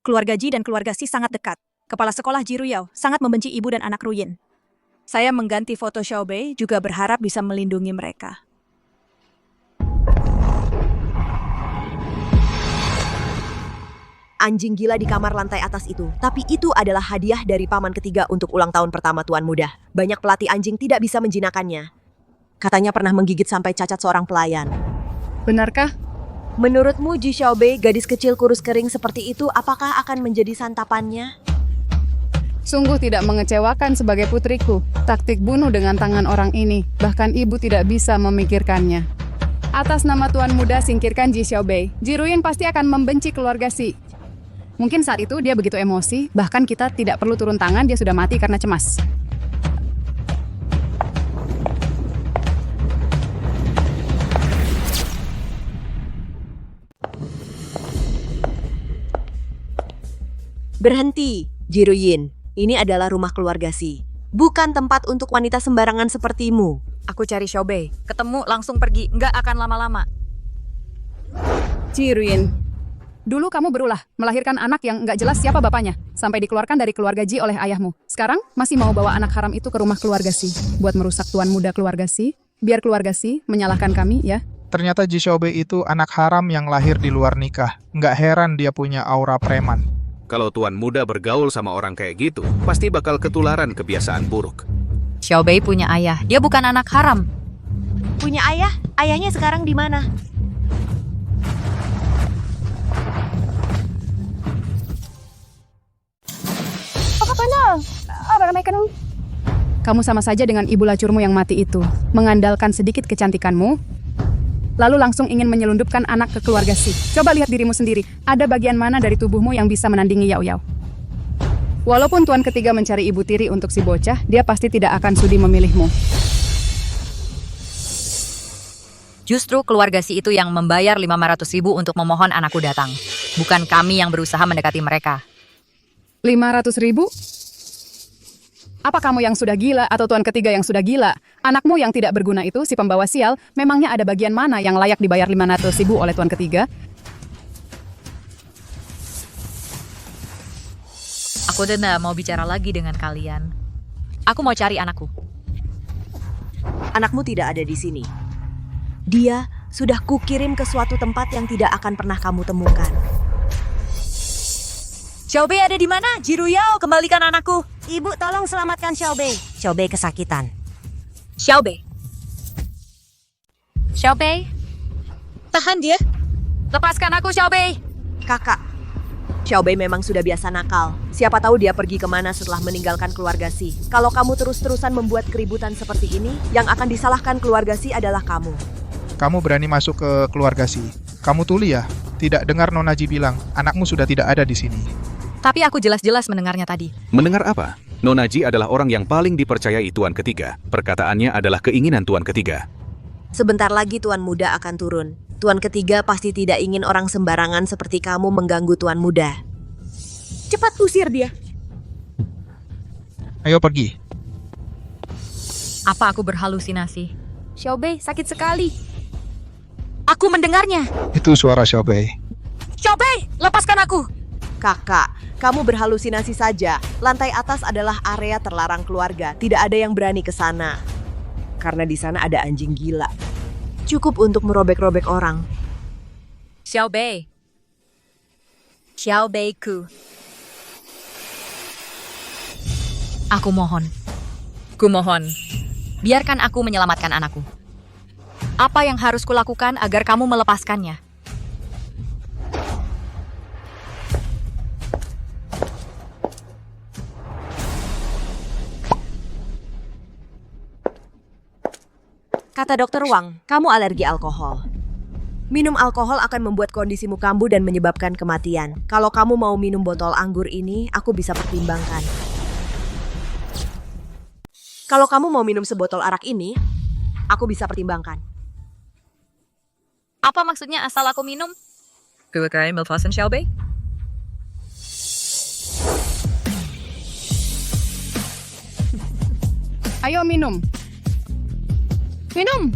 Keluarga Ji dan keluarga Si sangat dekat. Kepala sekolah Ji Ruyao sangat membenci ibu dan anak Ruyin. Saya mengganti foto Xiaobei juga berharap bisa melindungi mereka. Anjing gila di kamar lantai atas itu. Tapi itu adalah hadiah dari paman ketiga untuk ulang tahun pertama Tuan Muda. Banyak pelatih anjing tidak bisa menjinakkannya. Katanya pernah menggigit sampai cacat seorang pelayan. Benarkah? Menurutmu Ji Xiaobei, gadis kecil kurus kering seperti itu, apakah akan menjadi santapannya? Sungguh tidak mengecewakan sebagai putriku. Taktik bunuh dengan tangan orang ini, bahkan ibu tidak bisa memikirkannya. Atas nama Tuan Muda, singkirkan Ji Xiaobei. Ji Ruyin pasti akan membenci keluarga Si. Mungkin saat itu dia begitu emosi, bahkan kita tidak perlu turun tangan, dia sudah mati karena cemas. Berhenti, Ji Ruyin. Ini adalah rumah keluarga Si. Bukan tempat untuk wanita sembarangan sepertimu. Aku cari Xiaobei. Ketemu langsung pergi, nggak akan lama-lama. Ji Ruyin, dulu kamu berulah melahirkan anak yang nggak jelas siapa bapaknya, sampai dikeluarkan dari keluarga Ji oleh ayahmu. Sekarang masih mau bawa anak haram itu ke rumah keluarga Si, buat merusak Tuan Muda keluarga Si. Biar keluarga Si menyalahkan kami, ya. Ternyata Ji Xiaobei itu anak haram yang lahir di luar nikah. Nggak heran dia punya aura preman. Kalau Tuan Muda bergaul sama orang kayak gitu, pasti bakal ketularan kebiasaan buruk. Xiaobei punya ayah, dia bukan anak haram. Punya ayah? Ayahnya sekarang di mana? Kamu sama saja dengan ibu lacurmu yang mati itu, mengandalkan sedikit kecantikanmu, lalu langsung ingin menyelundupkan anak ke keluarga Si. Coba lihat dirimu sendiri, ada bagian mana dari tubuhmu yang bisa menandingi Yao Yao? Walaupun Tuan ketiga mencari ibu tiri untuk si bocah, dia pasti tidak akan sudi memilihmu. Justru keluarga Si itu yang membayar 500.000 untuk memohon anakku datang. Bukan kami yang berusaha mendekati mereka. 500.000? Apa kamu yang sudah gila atau Tuan ketiga yang sudah gila? Anakmu yang tidak berguna itu, si pembawa sial, memangnya ada bagian mana yang layak dibayar 500.000 oleh Tuan ketiga? Aku tidak mau bicara lagi dengan kalian. Aku mau cari anakku. Anakmu tidak ada di sini. Dia sudah kukirim ke suatu tempat yang tidak akan pernah kamu temukan. Xiaobei ada di mana? Ji Ruyao, kembalikan anakku. Ibu, tolong selamatkan Xiaobei. Xiaobei kesakitan. Xiaobei. Xiaobei. Tahan dia. Lepaskan aku, Xiaobei. Kakak, Xiaobei memang sudah biasa nakal. Siapa tahu dia pergi kemana setelah meninggalkan keluarga Si. Kalau kamu terus-terusan membuat keributan seperti ini, yang akan disalahkan keluarga Si adalah kamu. Kamu berani masuk ke keluarga Si. Kamu tuli ya? Tidak dengar Nona Ji bilang, anakmu sudah tidak ada di sini. Tapi aku jelas-jelas mendengarnya tadi. Mendengar apa? Nona Ji adalah orang yang paling dipercayai Tuan ketiga. Perkataannya adalah keinginan Tuan ketiga. Sebentar lagi Tuan Muda akan turun. Tuan ketiga pasti tidak ingin orang sembarangan seperti kamu mengganggu Tuan Muda. Cepat usir dia. Ayo pergi. Apa aku berhalusinasi? Xiaobei sakit sekali. Aku mendengarnya. Itu suara Xiaobei. Xiaobei, lepaskan aku. Kakak, kamu berhalusinasi saja. Lantai atas adalah area terlarang keluarga. Tidak ada yang berani ke sana. Karena di sana ada anjing gila. Cukup untuk merobek-robek orang. Xiaobei. Xiaobei-ku. Aku mohon. Kumohon. Biarkan aku menyelamatkan anakku. Apa yang harus kulakukan agar kamu melepaskannya? Kata dokter Wang, kamu alergi alkohol. Minum alkohol akan membuat kondisimu kambuh dan menyebabkan kematian. Kalau kamu mau minum botol anggur ini, aku bisa pertimbangkan. Kalau kamu mau minum sebotol arak ini, aku bisa pertimbangkan. Apa maksudnya asal aku minum? Kuwakai melepaskan Xiaobei? Ayo minum. Minum.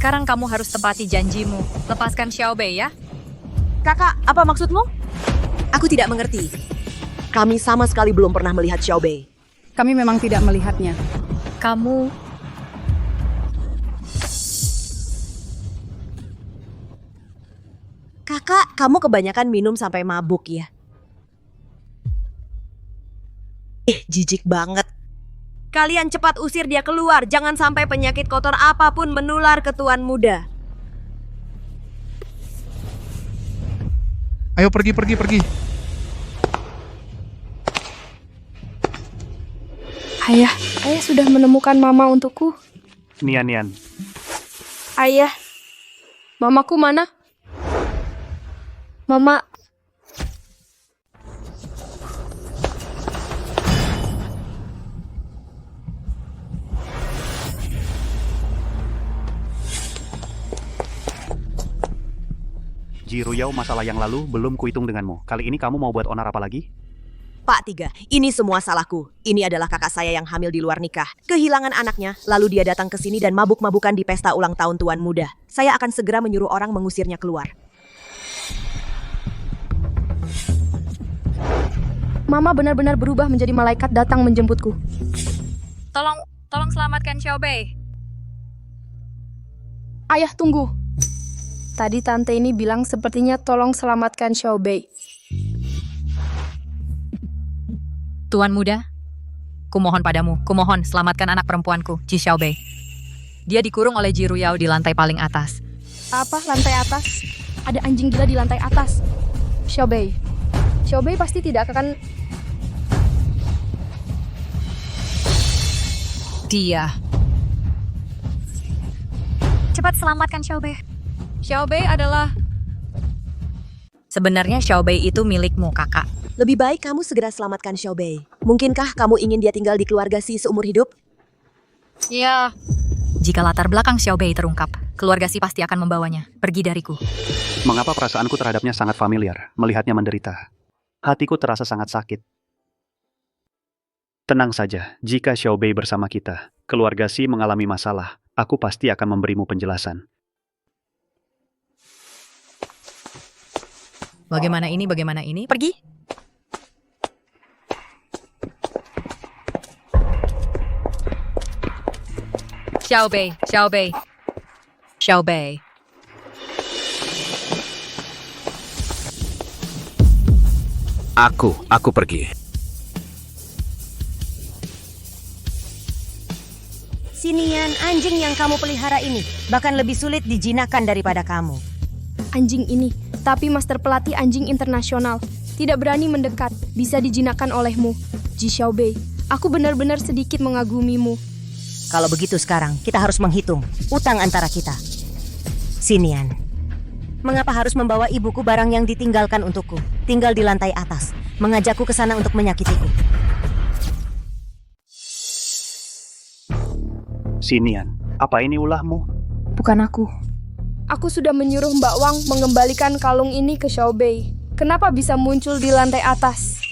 Sekarang kamu harus tepati janjimu. Lepaskan Xiaobei ya. Kakak, apa maksudmu? Aku tidak mengerti. Kami sama sekali belum pernah melihat Xiaobei. Kami memang tidak melihatnya. Kamu... Kakak, kamu kebanyakan minum sampai mabuk ya? Jijik banget. Kalian cepat usir dia keluar. Jangan sampai penyakit kotor apapun menular ke tuan muda. Ayo pergi. Ayah sudah menemukan mama untukku. Nian. Ayah, mamaku mana? Mama. Ji Ruyao, masalah yang lalu belum kuhitung denganmu. Kali ini kamu mau buat onar apa lagi? Pak Tiga, ini semua salahku. Ini adalah kakak saya yang hamil di luar nikah. Kehilangan anaknya, lalu dia datang ke sini dan mabuk-mabukan di pesta ulang tahun tuan muda. Saya akan segera menyuruh orang mengusirnya keluar. Mama benar-benar berubah menjadi malaikat datang menjemputku. Tolong selamatkan Xiaobei. Ayah, tunggu. Tadi tante ini bilang sepertinya tolong selamatkan Xiaobei. Tuan muda, kumohon padamu, kumohon selamatkan anak perempuanku, Ji Xiaobei. Dia dikurung oleh Ji Ruyao di lantai paling atas. Apa lantai atas? Ada anjing gila di lantai atas. Xiaobei pasti tidak akan... Dia. Cepat selamatkan Xiaobei. Xiaobei adalah... Sebenarnya Xiaobei itu milikmu, kakak. Lebih baik kamu segera selamatkan Xiaobei. Mungkinkah kamu ingin dia tinggal di keluarga Si seumur hidup? Ya. Jika latar belakang Xiaobei terungkap, keluarga Si pasti akan membawanya. Pergi dariku. Mengapa perasaanku terhadapnya sangat familiar, melihatnya menderita? Hatiku terasa sangat sakit. Tenang saja, jika Xiaobei bersama kita, keluarga Si mengalami masalah, aku pasti akan memberimu penjelasan. Bagaimana ini? Pergi. Xiaobei. Aku pergi. Sinian, anjing yang kamu pelihara ini bahkan lebih sulit dijinakkan daripada kamu. Anjing ini, tapi master pelatih anjing internasional. Tidak berani mendekat, bisa dijinakkan olehmu. Ji Xiaobei, aku benar-benar sedikit mengagumimu. Kalau begitu sekarang, kita harus menghitung utang antara kita. Sinian, mengapa harus membawa ibuku barang yang ditinggalkan untukku? Tinggal di lantai atas, mengajakku ke sana untuk menyakitiku. Sinian, apa ini ulahmu? Bukan aku. Aku sudah menyuruh Mbak Wang mengembalikan kalung ini ke Xiaobei. Kenapa bisa muncul di lantai atas?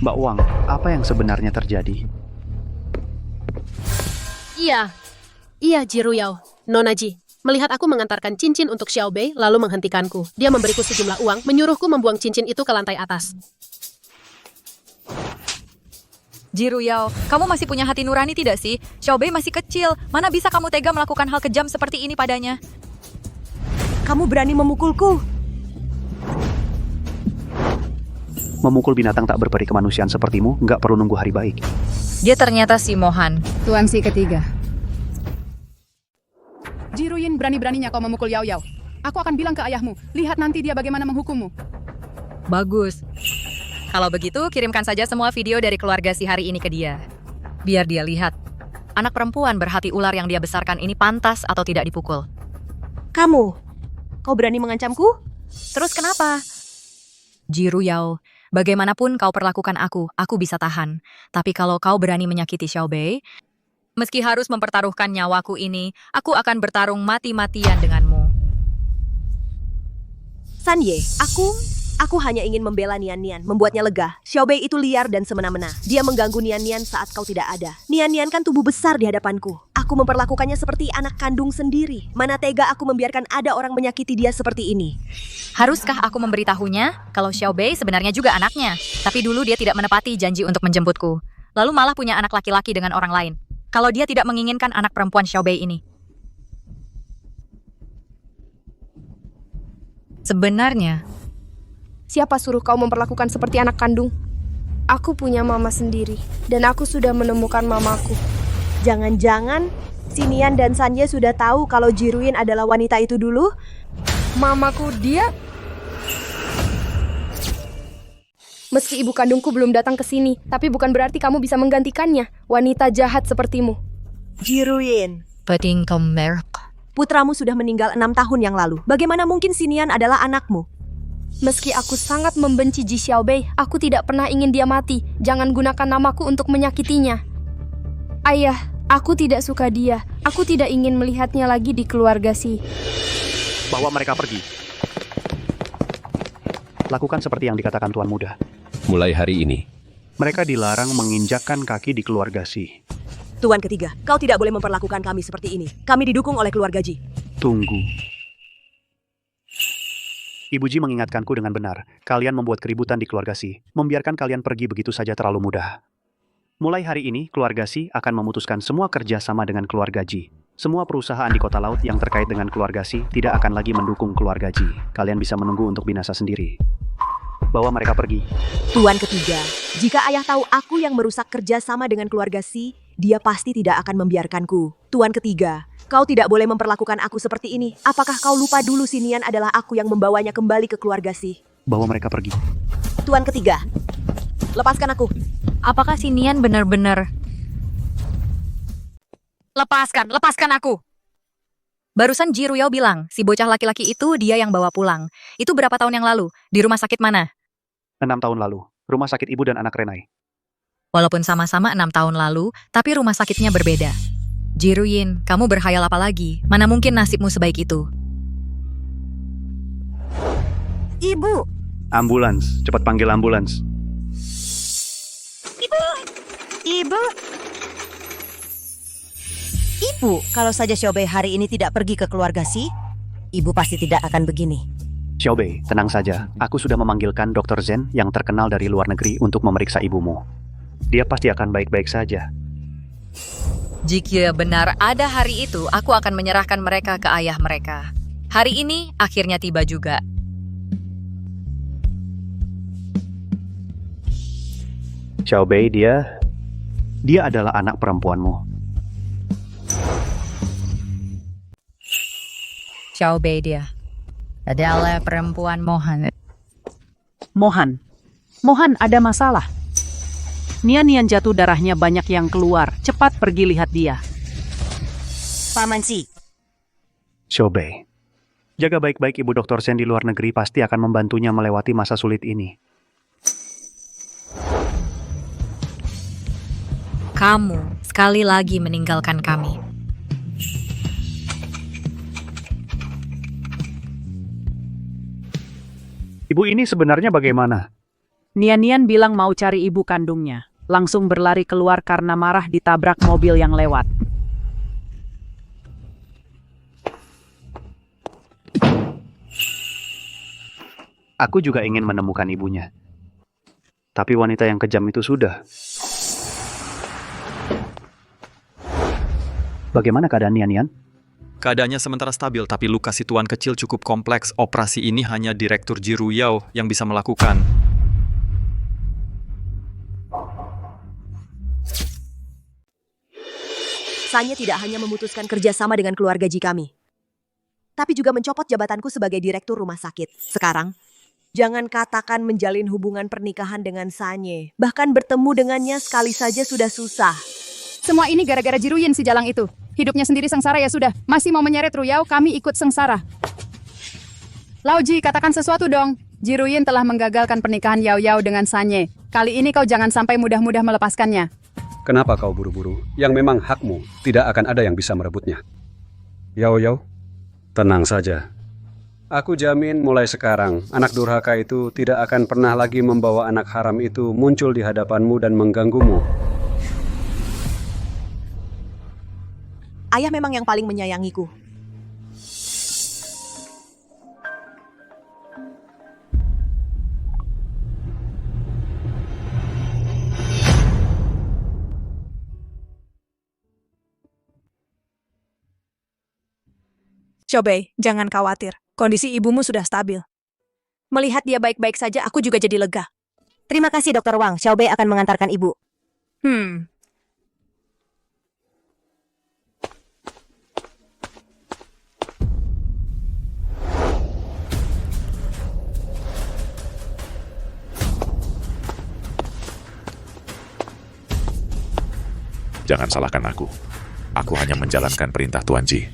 Mbak Wang, apa yang sebenarnya terjadi? Iya. Iya, Jiruyao. Nona Ji, melihat aku mengantarkan cincin untuk Xiaobei, lalu menghentikanku. Dia memberiku sejumlah uang, menyuruhku membuang cincin itu ke lantai atas. Jiruyao, kamu masih punya hati nurani tidak sih? Xiaobei masih kecil, mana bisa kamu tega melakukan hal kejam seperti ini padanya? Kamu berani memukulku? Memukul binatang tak berperi kemanusiaan sepertimu nggak perlu nunggu hari baik. Dia ternyata si Mohan. Tuan si ketiga. Jiruyin berani-beraninya kau memukul Yao Yao. Aku akan bilang ke ayahmu, lihat nanti dia bagaimana menghukummu. Bagus. Kalau begitu, kirimkan saja semua video dari keluarga si hari ini ke dia. Biar dia lihat. Anak perempuan berhati ular yang dia besarkan ini pantas atau tidak dipukul. Kamu? Kau berani mengancamku? Terus kenapa? Jiruyao, bagaimanapun kau perlakukan aku bisa tahan. Tapi kalau kau berani menyakiti Xiaobei, meski harus mempertaruhkan nyawaku ini, aku akan bertarung mati-matian denganmu. Sanye, Aku hanya ingin membela Nian Nian, membuatnya lega. Xiaobei itu liar dan semena-mena. Dia mengganggu Nian Nian saat kau tidak ada. Nian Nian kan tubuh besar di hadapanku. Aku memperlakukannya seperti anak kandung sendiri. Mana tega aku membiarkan ada orang menyakiti dia seperti ini. Haruskah aku memberitahunya kalau Xiaobei sebenarnya juga anaknya? Tapi dulu dia tidak menepati janji untuk menjemputku. Lalu malah punya anak laki-laki dengan orang lain. Kalau dia tidak menginginkan anak perempuan Xiaobei ini. Sebenarnya, Siapa suruh kau memperlakukan seperti anak kandung? Aku punya mama sendiri, dan aku sudah menemukan mamaku. Jangan-jangan si Nian dan Sanye sudah tahu kalau Jiruyin adalah wanita itu dulu? Mamaku dia? Meski ibu kandungku belum datang ke sini, tapi bukan berarti kamu bisa menggantikannya. Wanita jahat sepertimu. Jiruyin. Putramu sudah meninggal 6 tahun yang lalu. Bagaimana mungkin si Nian adalah anakmu? Meski aku sangat membenci Ji Xiaobei, aku tidak pernah ingin dia mati. Jangan gunakan namaku untuk menyakitinya. Ayah, aku tidak suka dia. Aku tidak ingin melihatnya lagi di keluarga Si. Bawa mereka pergi. Lakukan seperti yang dikatakan Tuan Muda. Mulai hari ini, Mereka dilarang menginjakkan kaki di keluarga Si. Tuan ketiga, kau tidak boleh memperlakukan kami seperti ini. Kami didukung oleh keluarga Ji. Tunggu. Ibu Ji mengingatkanku dengan benar. Kalian membuat keributan di keluarga Si. Membiarkan kalian pergi begitu saja terlalu mudah. Mulai hari ini, keluarga Si akan memutuskan semua kerja sama dengan keluarga Ji. Semua perusahaan di kota laut yang terkait dengan keluarga Si tidak akan lagi mendukung keluarga Ji. Kalian bisa menunggu untuk binasa sendiri. Bawa mereka pergi. Tuan ketiga, jika ayah tahu aku yang merusak kerja sama dengan keluarga Si, dia pasti tidak akan membiarkanku. Tuan ketiga, kau tidak boleh memperlakukan aku seperti ini. Apakah kau lupa dulu si Nian adalah aku yang membawanya kembali ke keluarga Si? Bawa mereka pergi. Tuan ketiga, lepaskan aku. Apakah si Nian benar-benar? Lepaskan aku. Barusan Jiruyao bilang, si bocah laki-laki itu dia yang bawa pulang. Itu berapa tahun yang lalu? Di rumah sakit mana? 6 tahun lalu, rumah sakit ibu dan anak Renai. Walaupun sama-sama 6 tahun lalu, tapi rumah sakitnya berbeda. Jiruyin, kamu berhayal apa lagi? Mana mungkin nasibmu sebaik itu? Ibu! Ambulans, cepat panggil ambulans. Ibu, kalau saja Xiaobei hari ini tidak pergi ke keluarga Si, ibu pasti tidak akan begini. Xiaobei, tenang saja. Aku sudah memanggilkan Dr. Zen yang terkenal dari luar negeri untuk memeriksa ibumu. Dia pasti akan baik-baik saja. Jika benar ada hari itu, aku akan menyerahkan mereka ke ayah mereka. Hari ini akhirnya tiba juga. Xiaobei, dia adalah anak perempuanmu. Xiaobei dia adalah perempuan Mohan. Mohan ada masalah. Nian jatuh darahnya banyak yang keluar. Cepat pergi lihat dia. Paman Si. Xiaobei, jaga baik-baik Ibu Dr. Zen di luar negeri pasti akan membantunya melewati masa sulit ini. Kamu sekali lagi meninggalkan kami. Ibu ini sebenarnya bagaimana? Nian bilang mau cari ibu kandungnya. Langsung berlari keluar karena marah ditabrak mobil yang lewat. Aku juga ingin menemukan ibunya. Tapi wanita yang kejam itu sudah. Bagaimana keadaan Nian? Keadaannya sementara stabil, tapi luka si tuan kecil cukup kompleks. Operasi ini hanya Direktur Ji Ruyao yang bisa melakukan. Sanye tidak hanya memutuskan kerjasama dengan keluarga Ji kami, tapi juga mencopot jabatanku sebagai direktur rumah sakit. Sekarang, jangan katakan menjalin hubungan pernikahan dengan Sanye. Bahkan bertemu dengannya sekali saja sudah susah. Semua ini gara-gara Jiruyin si jalang itu. Hidupnya sendiri sengsara ya sudah. Masih mau menyeret Ruyao, kami ikut sengsara. Lauji, katakan sesuatu dong. Jiruyin telah menggagalkan pernikahan Yao Yao dengan Sanye. Kali ini kau jangan sampai mudah-mudah melepaskannya. Kenapa kau buru-buru? Yang memang hakmu, tidak akan ada yang bisa merebutnya. Yao Yao, tenang saja. Aku jamin mulai sekarang, anak durhaka itu tidak akan pernah lagi membawa anak haram itu muncul di hadapanmu dan mengganggumu. Ayah memang yang paling menyayangiku. Xiaobei, jangan khawatir. Kondisi ibumu sudah stabil. Melihat dia baik-baik saja, aku juga jadi lega. Terima kasih, Dr. Wang. Xiaobei akan mengantarkan ibu. Jangan salahkan aku. Aku hanya menjalankan perintah Tuan Ji.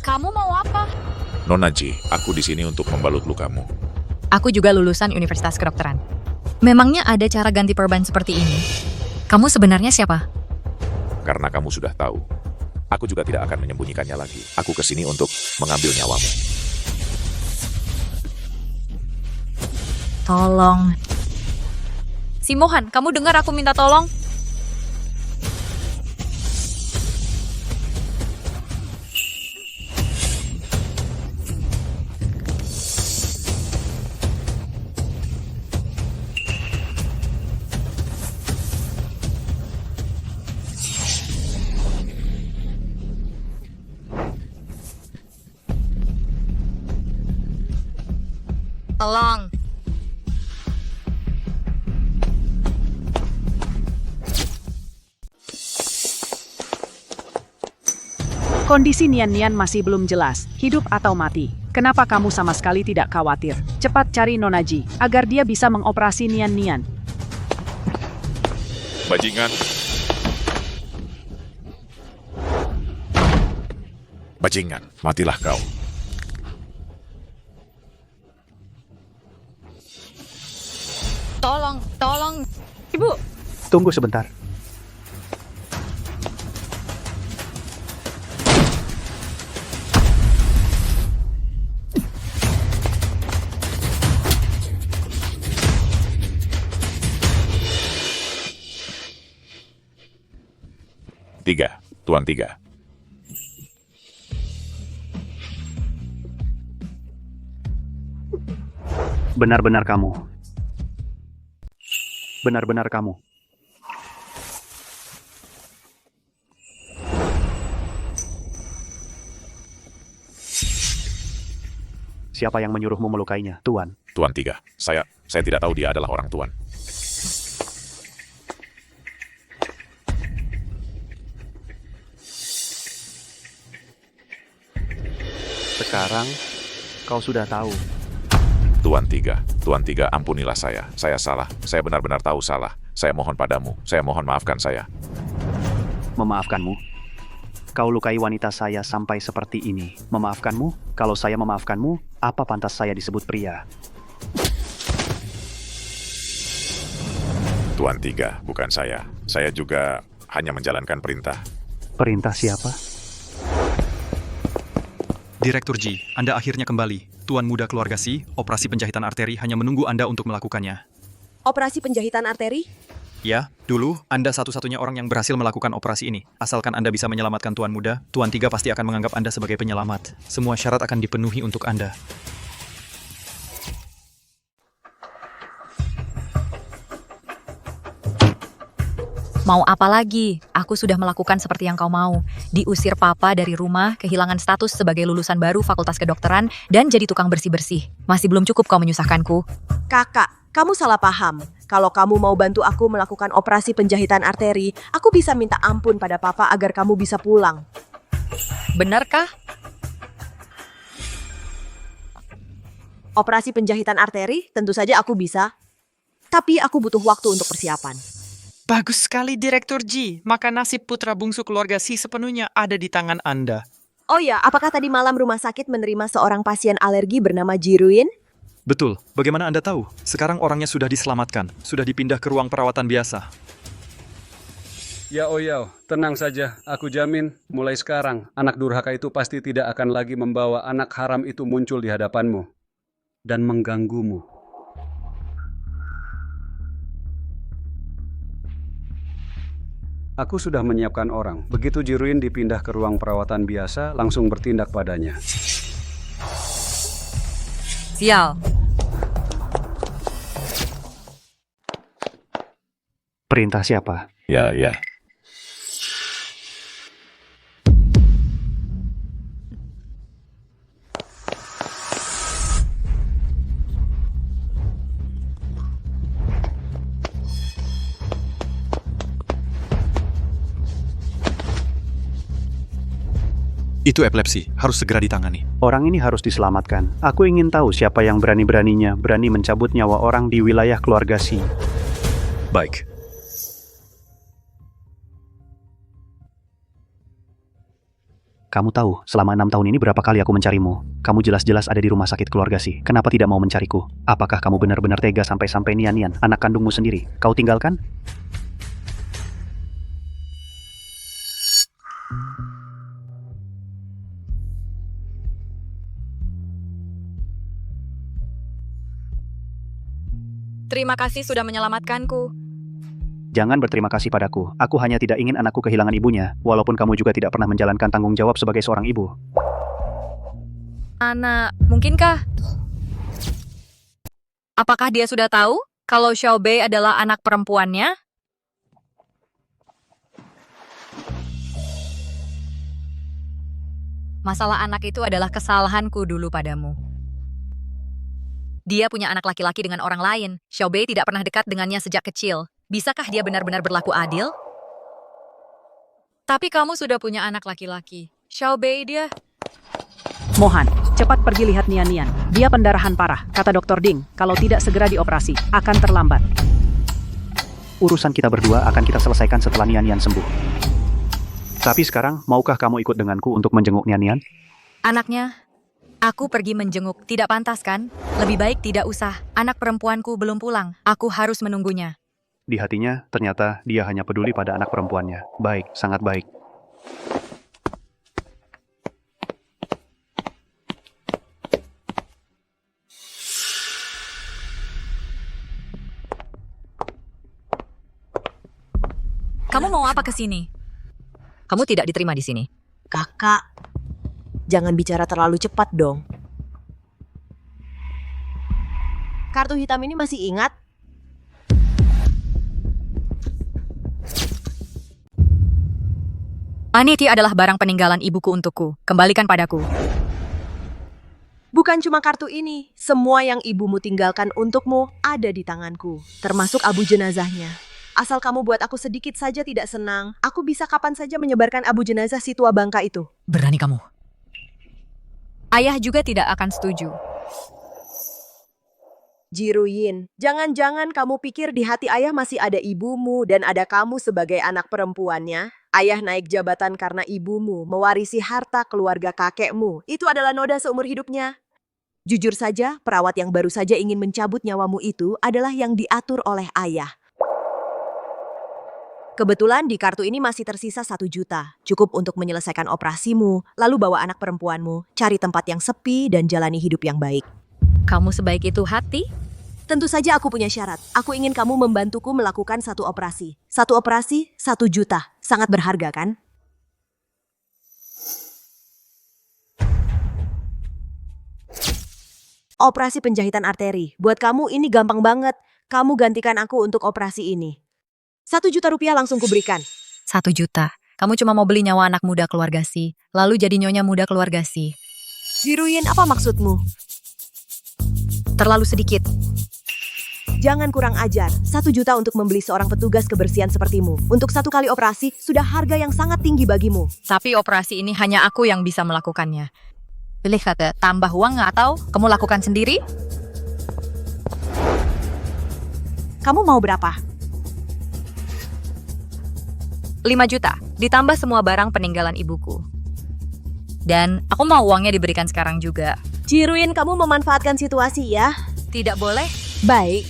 Kamu mau apa? Nona Ji, aku di sini untuk membalut lukamu. Aku juga lulusan Universitas Kedokteran. Memangnya ada cara ganti perban seperti ini? Kamu sebenarnya siapa? Karena kamu sudah tahu, aku juga tidak akan menyembunyikannya lagi. Aku kesini untuk mengambil nyawamu. Tolong. Si Mohan, kamu dengar aku minta tolong? Tolong. Kondisi Nian masih belum jelas, hidup atau mati. Kenapa kamu sama sekali tidak khawatir? Cepat cari Nona Ji, agar dia bisa mengoperasi Nian. Bajingan. Bajingan, matilah kau. Tolong. Ibu. Tunggu sebentar. Tuan Tiga. Benar-benar kamu. Benar-benar kamu. Siapa yang menyuruhmu melukainya, Tuan? Tuan Tiga. Saya tidak tahu dia adalah orang Tuan. Sekarang, kau sudah tahu. Tuan Tiga, ampunilah saya. Saya salah. Saya benar-benar tahu salah. Saya mohon padamu. Saya mohon maafkan saya. Memaafkanmu? Kau lukai wanita saya sampai seperti ini. Memaafkanmu? Kalau saya memaafkanmu, apa pantas saya disebut pria? Tuan Tiga, bukan saya. Saya juga hanya menjalankan perintah. Perintah siapa? Direktur Ji, Anda akhirnya kembali. Tuan muda keluarga Si, operasi penjahitan arteri hanya menunggu Anda untuk melakukannya. Operasi penjahitan arteri? Ya, dulu Anda satu-satunya orang yang berhasil melakukan operasi ini. Asalkan Anda bisa menyelamatkan Tuan Muda, Tuan Tiga pasti akan menganggap Anda sebagai penyelamat. Semua syarat akan dipenuhi untuk Anda. Mau apa lagi? Aku sudah melakukan seperti yang kau mau. Diusir papa dari rumah, kehilangan status sebagai lulusan baru fakultas kedokteran, dan jadi tukang bersih-bersih. Masih belum cukup kau menyusahkanku. Kakak, kamu salah paham. Kalau kamu mau bantu aku melakukan operasi penjahitan arteri, aku bisa minta ampun pada papa agar kamu bisa pulang. Benarkah? Operasi penjahitan arteri, tentu saja aku bisa. Tapi aku butuh waktu untuk persiapan. Bagus sekali, Direktur Ji. Maka nasib putra bungsu keluarga Si sepenuhnya ada di tangan Anda. Oh ya, apakah tadi malam rumah sakit menerima seorang pasien alergi bernama Jiruin? Betul. Bagaimana Anda tahu? Sekarang orangnya sudah diselamatkan. Sudah dipindah ke ruang perawatan biasa. Ya Oyao, tenang saja. Aku jamin mulai sekarang anak durhaka itu pasti tidak akan lagi membawa anak haram itu muncul di hadapanmu dan mengganggumu. Aku sudah menyiapkan orang. Begitu Jiruin dipindah ke ruang perawatan biasa, langsung bertindak padanya. Sial. Perintah siapa? Ya. Itu epilepsi, harus segera ditangani. Orang ini harus diselamatkan. Aku ingin tahu siapa yang berani-beraninya berani mencabut nyawa orang di wilayah keluarga Si. Baik. Kamu tahu, selama 6 tahun ini berapa kali aku mencarimu. Kamu jelas-jelas ada di rumah sakit keluarga Si. Kenapa tidak mau mencariku? Apakah kamu benar-benar tega sampai-sampai Nian, anak kandungmu sendiri, kau tinggalkan? Terima kasih sudah menyelamatkanku. Jangan berterima kasih padaku. Aku hanya tidak ingin anakku kehilangan ibunya, walaupun kamu juga tidak pernah menjalankan tanggung jawab sebagai seorang ibu. Anak, mungkinkah? Apakah dia sudah tahu kalau Xiaobei adalah anak perempuannya? Masalah anak itu adalah kesalahanku dulu padamu. Dia punya anak laki-laki dengan orang lain. Xiaobei tidak pernah dekat dengannya sejak kecil. Bisakah dia benar-benar berlaku adil? Tapi kamu sudah punya anak laki-laki. Xiaobei dia... Mohan, cepat pergi lihat Nian. Dia pendarahan parah, kata Dr. Ding. Kalau tidak segera dioperasi, akan terlambat. Urusan kita berdua akan kita selesaikan setelah Nian sembuh. Tapi sekarang, maukah kamu ikut denganku untuk menjenguk Nian? Anaknya, aku pergi menjenguk. Tidak pantas kan? Lebih baik tidak usah. Anak perempuanku belum pulang. Aku harus menunggunya. Di hatinya, ternyata dia hanya peduli pada anak perempuannya. Baik, sangat baik. Kamu mau apa ke sini? Kamu tidak diterima di sini. Kakak, jangan bicara terlalu cepat dong. Kartu hitam ini masih ingat? Aniti adalah barang peninggalan ibuku untukku. Kembalikan padaku. Bukan cuma kartu ini, semua yang ibumu tinggalkan untukmu ada di tanganku, termasuk abu jenazahnya. Asal kamu buat aku sedikit saja tidak senang, aku bisa kapan saja menyebarkan abu jenazah si tua bangka itu. Berani kamu. Ayah juga tidak akan setuju. Jiruin, jangan-jangan kamu pikir di hati ayah masih ada ibumu dan ada kamu sebagai anak perempuannya? Ayah naik jabatan karena ibumu mewarisi harta keluarga kakekmu. Itu adalah noda seumur hidupnya. Jujur saja, perawat yang baru saja ingin mencabut nyawamu itu adalah yang diatur oleh ayah. Kebetulan di kartu ini masih tersisa 1 juta. Cukup untuk menyelesaikan operasimu, lalu bawa anak perempuanmu, cari tempat yang sepi dan jalani hidup yang baik. Kamu sebaik itu hati? Tentu saja aku punya syarat. Aku ingin kamu membantuku melakukan satu operasi. Satu operasi, 1 juta. Sangat berharga, kan? Operasi penjahitan arteri. Buat kamu ini gampang banget. Kamu gantikan aku untuk operasi ini. 1 juta rupiah langsung kuberikan. 1 juta. Kamu cuma mau beli nyawa anak muda keluarga Si, lalu jadi nyonya muda keluarga Si. Jiruyin, apa maksudmu? Terlalu sedikit. Jangan kurang ajar. 1 juta untuk membeli seorang petugas kebersihan sepertimu. Untuk 1 kali operasi, sudah harga yang sangat tinggi bagimu. Tapi operasi ini hanya aku yang bisa melakukannya. Pilih kata, tambah uang nggak atau kamu lakukan sendiri? Kamu mau berapa? 5 juta, ditambah semua barang peninggalan ibuku. Dan aku mau uangnya diberikan sekarang juga. Jiruyin, kamu memanfaatkan situasi ya? Tidak boleh. Baik,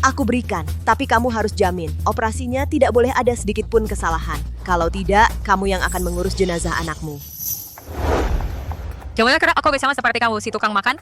aku berikan. Tapi kamu harus jamin, operasinya tidak boleh ada sedikit pun kesalahan. Kalau tidak, kamu yang akan mengurus jenazah anakmu. Coba kira aku sama seperti kamu, si tukang makan.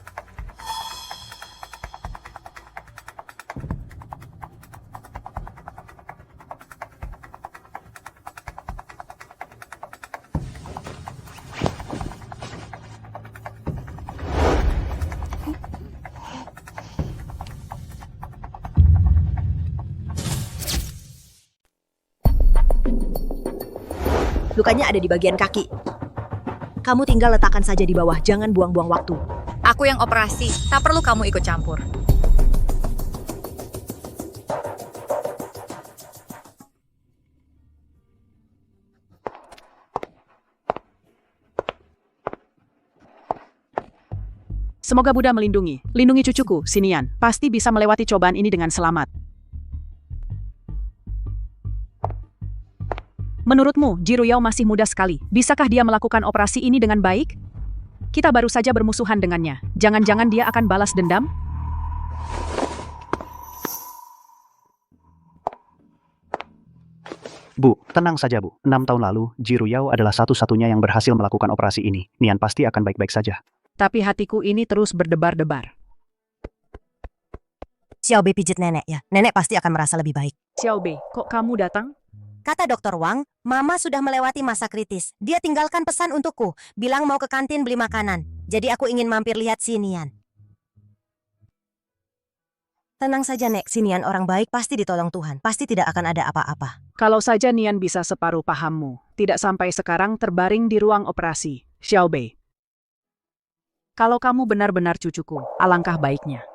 Lukanya ada di bagian kaki. Kamu tinggal letakkan saja di bawah, jangan buang-buang waktu. Aku yang operasi, tak perlu kamu ikut campur. Semoga Buddha melindungi. Lindungi cucuku, Sinian. Pasti bisa melewati cobaan ini dengan selamat. Menurutmu, Jiruyao masih muda sekali. Bisakah dia melakukan operasi ini dengan baik? Kita baru saja bermusuhan dengannya. Jangan-jangan dia akan balas dendam? Bu, tenang saja Bu. 6 tahun lalu, Jiruyao adalah satu-satunya yang berhasil melakukan operasi ini. Nian pasti akan baik-baik saja. Tapi hatiku ini terus berdebar-debar. Xiaobei pijit nenek ya. Nenek pasti akan merasa lebih baik. Xiaobei, kok kamu datang? Kata Dokter Wang, Mama sudah melewati masa kritis. Dia tinggalkan pesan untukku. Bilang mau ke kantin beli makanan. Jadi aku ingin mampir lihat si Nian. Tenang saja, Nek. Si Nian orang baik, pasti ditolong Tuhan. Pasti tidak akan ada apa-apa. Kalau saja Nian bisa separuh pahammu. Tidak sampai sekarang terbaring di ruang operasi. Xiaobei. Kalau kamu benar-benar cucuku, alangkah baiknya.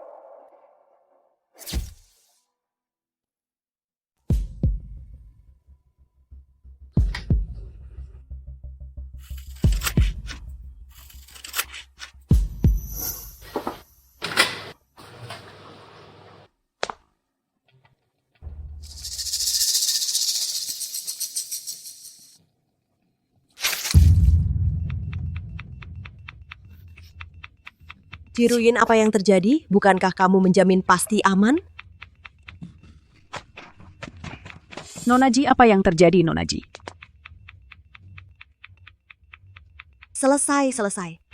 Jiruyin, apa yang terjadi? Bukankah kamu menjamin pasti aman? Nonaji, apa yang terjadi, Nonaji? Selesai.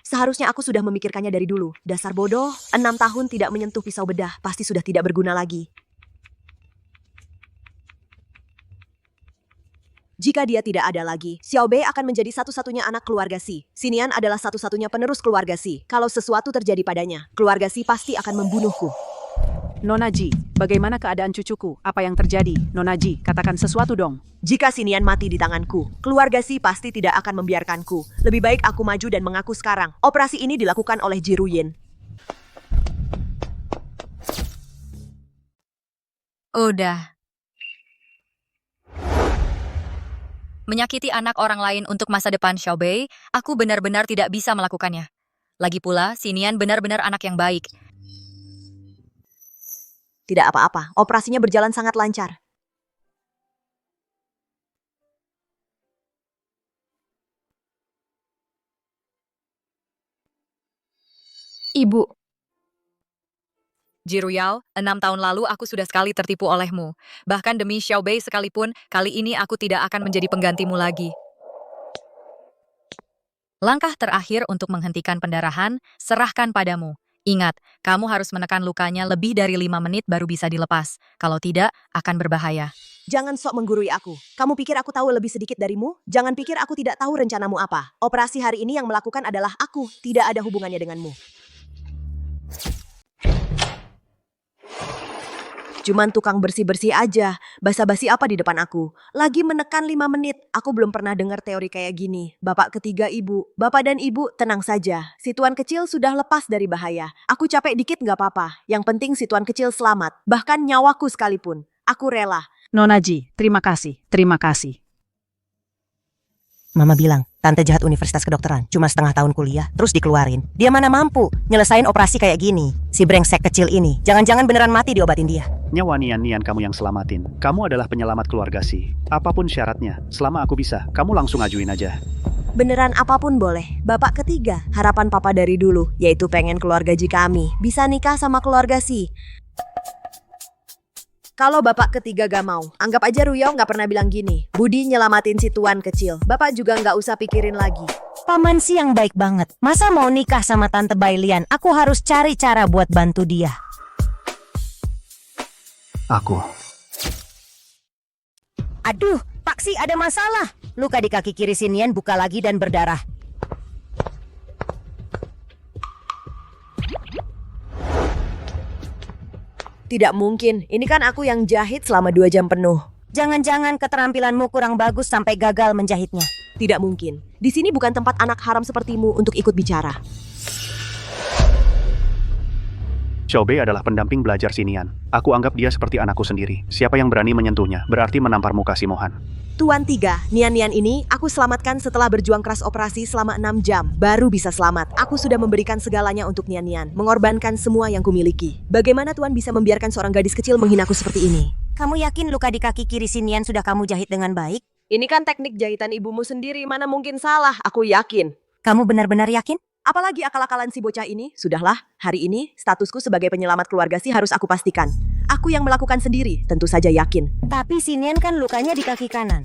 Seharusnya aku sudah memikirkannya dari dulu. Dasar bodoh, 6 tahun tidak menyentuh pisau bedah, pasti sudah tidak berguna lagi. Jika dia tidak ada lagi, Xiaobei akan menjadi satu-satunya anak keluarga Si. Sinian adalah satu-satunya penerus keluarga Si. Kalau sesuatu terjadi padanya, keluarga Si pasti akan membunuhku. Nonaji, bagaimana keadaan cucuku? Apa yang terjadi? Nonaji, katakan sesuatu dong. Jika Sinian mati di tanganku, keluarga Si pasti tidak akan membiarkanku. Lebih baik aku maju dan mengaku sekarang. Operasi ini dilakukan oleh Jiruyin. Udah. Menyakiti anak orang lain untuk masa depan Xiaobei, aku benar-benar tidak bisa melakukannya. Lagi pula, Sinian benar-benar anak yang baik. Tidak apa-apa, operasinya berjalan sangat lancar. Ibu. Jiruyao, 6 tahun lalu aku sudah sekali tertipu olehmu. Bahkan demi Xiaobei sekalipun, kali ini aku tidak akan menjadi penggantimu lagi. Langkah terakhir untuk menghentikan pendarahan, serahkan padamu. Ingat, kamu harus menekan lukanya lebih dari 5 menit baru bisa dilepas. Kalau tidak, akan berbahaya. Jangan sok menggurui aku. Kamu pikir aku tahu lebih sedikit darimu? Jangan pikir aku tidak tahu rencanamu apa. Operasi hari ini yang melakukan adalah aku, tidak ada hubungannya denganmu. Cuman tukang bersih-bersih aja. Basa-basi apa di depan aku? Lagi menekan 5 menit. Aku belum pernah dengar teori kayak gini. Bapak ketiga ibu. Bapak dan ibu, tenang saja. Si tuan kecil sudah lepas dari bahaya. Aku capek dikit nggak apa-apa. Yang penting si tuan kecil selamat. Bahkan nyawaku sekalipun. Aku rela. Nona Ji, terima kasih. Terima kasih. Mama bilang, tante jahat Universitas Kedokteran, cuma setengah tahun kuliah, terus dikeluarin. Dia mana mampu nyelesain operasi kayak gini. Si brengsek kecil ini, jangan-jangan beneran mati diobatin dia. Nyawa Nian kamu yang selamatin. Kamu adalah penyelamat keluarga Si. Apapun syaratnya, selama aku bisa, kamu langsung ajuin aja. Beneran apapun boleh. Bapak ketiga, harapan papa dari dulu, yaitu pengen keluarga Ji kami bisa nikah sama keluarga Si. Kalau bapak ketiga gak mau, anggap aja Ruyao gak pernah bilang gini. Budi nyelamatin si tuan kecil. Bapak juga gak usah pikirin lagi. Paman Si yang baik banget. Masa mau nikah sama Tante Bailian? Aku harus cari cara buat bantu dia. Aku. Aduh, Pak Si ada masalah. Luka di kaki kiri Sinian buka lagi dan berdarah. Tidak mungkin, ini kan aku yang jahit selama 2 jam penuh. Jangan-jangan keterampilanmu kurang bagus sampai gagal menjahitnya. Tidak mungkin. Di sini bukan tempat anak haram sepertimu untuk ikut bicara. Xiaobei adalah pendamping belajar Sinian. Aku anggap dia seperti anakku sendiri. Siapa yang berani menyentuhnya, berarti menampar muka si Mohan. Tuan tiga, Nian ini aku selamatkan setelah berjuang keras operasi selama 6 jam. Baru bisa selamat. Aku sudah memberikan segalanya untuk Nian, mengorbankan semua yang kumiliki. Bagaimana Tuan bisa membiarkan seorang gadis kecil menghinaku seperti ini? Kamu yakin luka di kaki kiri Sinian sudah kamu jahit dengan baik? Ini kan teknik jahitan ibumu sendiri, mana mungkin salah, aku yakin. Kamu benar-benar yakin? Apalagi akal-akalan si bocah ini? Sudahlah, hari ini statusku sebagai penyelamat keluarga Si harus aku pastikan. Aku yang melakukan sendiri, tentu saja yakin. Tapi Sinian kan lukanya di kaki kanan.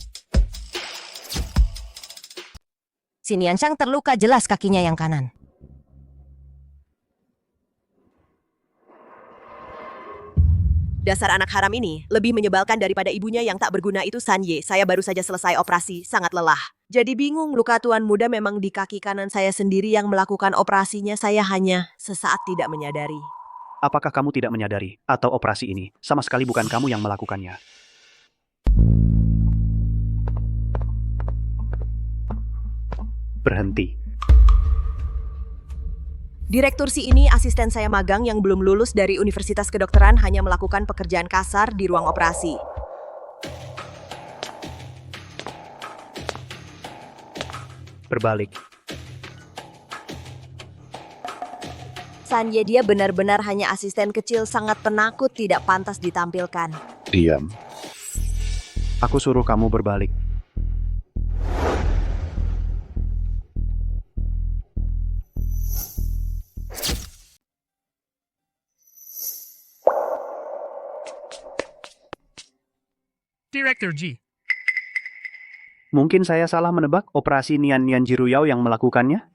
Sinian Shang terluka jelas kakinya yang kanan. Dasar anak haram ini lebih menyebalkan daripada ibunya yang tak berguna itu Sanye. Saya baru saja selesai operasi, sangat lelah. Jadi bingung, luka tuan muda memang di kaki kanan saya sendiri yang melakukan operasinya. Saya hanya sesaat tidak menyadari. Apakah kamu tidak menyadari, atau operasi ini sama sekali bukan kamu yang melakukannya? Berhenti. Direktur Si ini asisten saya magang yang belum lulus dari Universitas Kedokteran hanya melakukan pekerjaan kasar di ruang operasi. Berbalik. Sanye dia benar-benar hanya asisten kecil sangat penakut tidak pantas ditampilkan. Diam. Aku suruh kamu berbalik. Director G. Mungkin saya salah menebak operasi Nian Jiruyao yang melakukannya?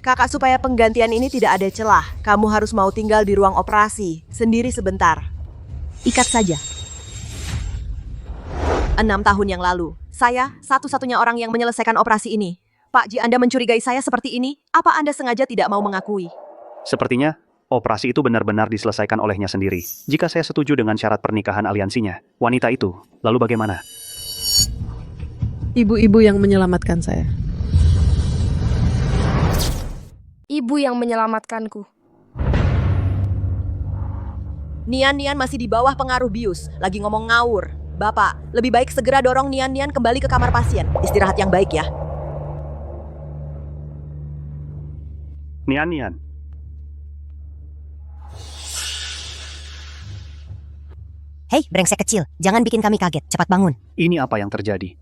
Kakak, supaya penggantian ini tidak ada celah, kamu harus mau tinggal di ruang operasi, sendiri sebentar. Ikat saja. 6 tahun yang lalu, saya satu-satunya orang yang menyelesaikan operasi ini. Pak Ji, Anda mencurigai saya seperti ini? Apa Anda sengaja tidak mau mengakui? Sepertinya, operasi itu benar-benar diselesaikan olehnya sendiri. Jika saya setuju dengan syarat pernikahan aliansinya, wanita itu, lalu bagaimana? Ibu-ibu yang menyelamatkan saya. Ibu yang menyelamatkanku. Nian masih di bawah pengaruh bius, lagi ngomong ngawur. Bapak, lebih baik segera dorong Nian kembali ke kamar pasien. Istirahat yang baik ya. Nian. Hei, brengsek kecil, jangan bikin kami kaget. Cepat bangun. Ini apa yang terjadi?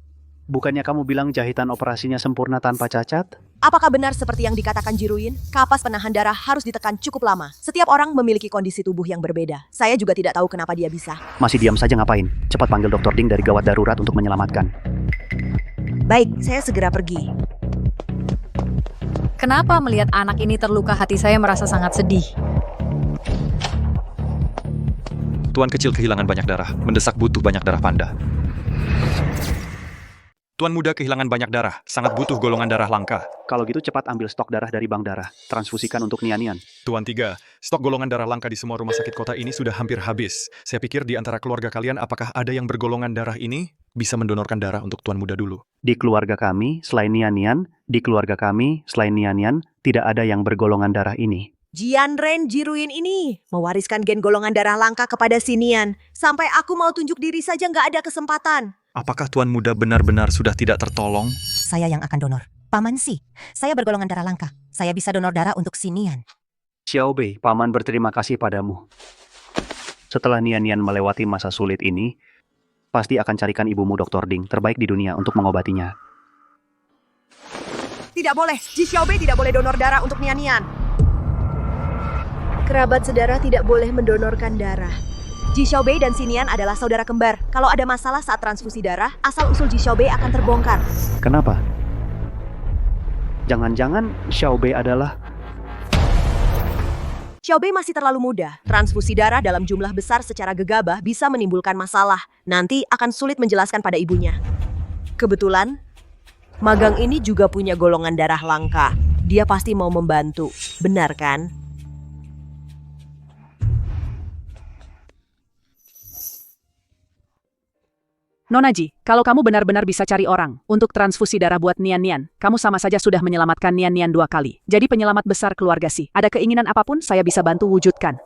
Bukannya kamu bilang jahitan operasinya sempurna tanpa cacat? Apakah benar seperti yang dikatakan Jiruin? Kapas penahan darah harus ditekan cukup lama. Setiap orang memiliki kondisi tubuh yang berbeda. Saya juga tidak tahu kenapa dia bisa. Masih diam saja ngapain? Cepat panggil Dr. Ding dari gawat darurat untuk menyelamatkan. Baik, saya segera pergi. Kenapa melihat anak ini terluka hati saya merasa sangat sedih? Tuan kecil kehilangan banyak darah, mendesak butuh banyak darah panda. Tuan muda kehilangan banyak darah, sangat butuh golongan darah langka. Kalau gitu cepat ambil stok darah dari bank darah. Transfusikan untuk Nian-Nian. Tuan 3, stok golongan darah langka di semua rumah sakit kota ini sudah hampir habis. Saya pikir di antara keluarga kalian apakah ada yang bergolongan darah ini? Bisa mendonorkan darah untuk tuan muda dulu. Di keluarga kami, selain Nian-Nian, tidak ada yang bergolongan darah ini. Jianren Jiruin ini mewariskan gen golongan darah langka kepada Sinian. Sampai aku mau tunjuk diri saja nggak ada kesempatan. Apakah tuan muda benar-benar sudah tidak tertolong? Saya yang akan donor. Paman Si, saya bergolongan darah langka. Saya bisa donor darah untuk Sinian. Xiaobei, paman berterima kasih padamu. Setelah Nian-Nian melewati masa sulit ini, pasti akan carikan ibumu Dr. Ding terbaik di dunia untuk mengobatinya. Tidak boleh, Ji Xiaobei tidak boleh donor darah untuk Nian-Nian. Kerabat sedarah tidak boleh mendonorkan darah. Ji Xiaobei dan Sinian adalah saudara kembar. Kalau ada masalah saat transfusi darah, asal-usul Ji Xiaobei akan terbongkar. Kenapa? Jangan-jangan Xiaobei adalah... Xiaobei masih terlalu muda. Transfusi darah dalam jumlah besar secara gegabah bisa menimbulkan masalah. Nanti akan sulit menjelaskan pada ibunya. Kebetulan, magang ini juga punya golongan darah langka. Dia pasti mau membantu. Benar kan? Nona Ji, kalau kamu benar-benar bisa cari orang untuk transfusi darah buat Nian-Nian, kamu sama saja sudah menyelamatkan Nian-Nian 2 kali. Jadi penyelamat besar keluarga Si. Ada keinginan apapun, saya bisa bantu wujudkan.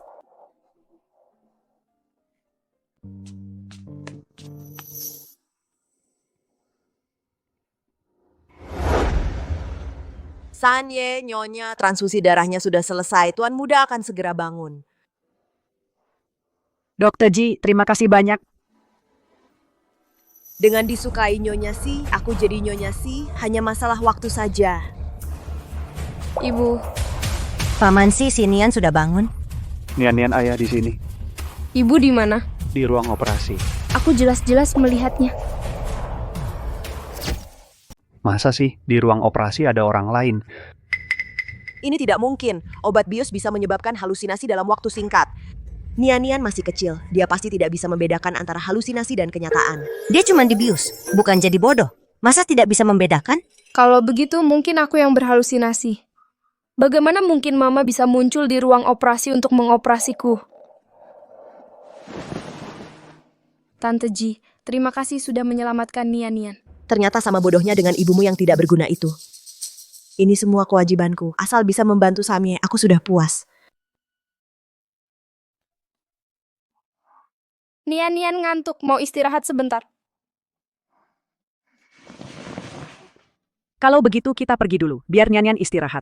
Sanye, Nyonya, transfusi darahnya sudah selesai. Tuan muda akan segera bangun. Dokter Ji, terima kasih banyak. Dengan disukai Nyonya Si, aku jadi Nyonya Si, hanya masalah waktu saja. Ibu. Paman Si, Sinian sudah bangun. Nian-Nian ayah di sini, Ibu di mana? di ruang operasi. Aku jelas-jelas melihatnya. Masa sih di ruang operasi ada orang lain? Ini tidak mungkin. Obat bius bisa menyebabkan halusinasi dalam waktu singkat. Nian-Nian masih kecil. Dia pasti tidak bisa membedakan antara halusinasi dan kenyataan. Dia cuma dibius, bukan jadi bodoh. Masa tidak bisa membedakan? Kalau begitu mungkin aku yang berhalusinasi. Bagaimana mungkin Mama bisa muncul di ruang operasi untuk mengoperasiku? Tante Ji, terima kasih sudah menyelamatkan Nian-Nian. Ternyata sama bodohnya dengan ibumu yang tidak berguna itu. Ini semua kewajibanku. Asal bisa membantu Samye, aku sudah puas. Nian-Nian ngantuk, mau istirahat sebentar. Kalau begitu kita pergi dulu, biar Nian-Nian istirahat.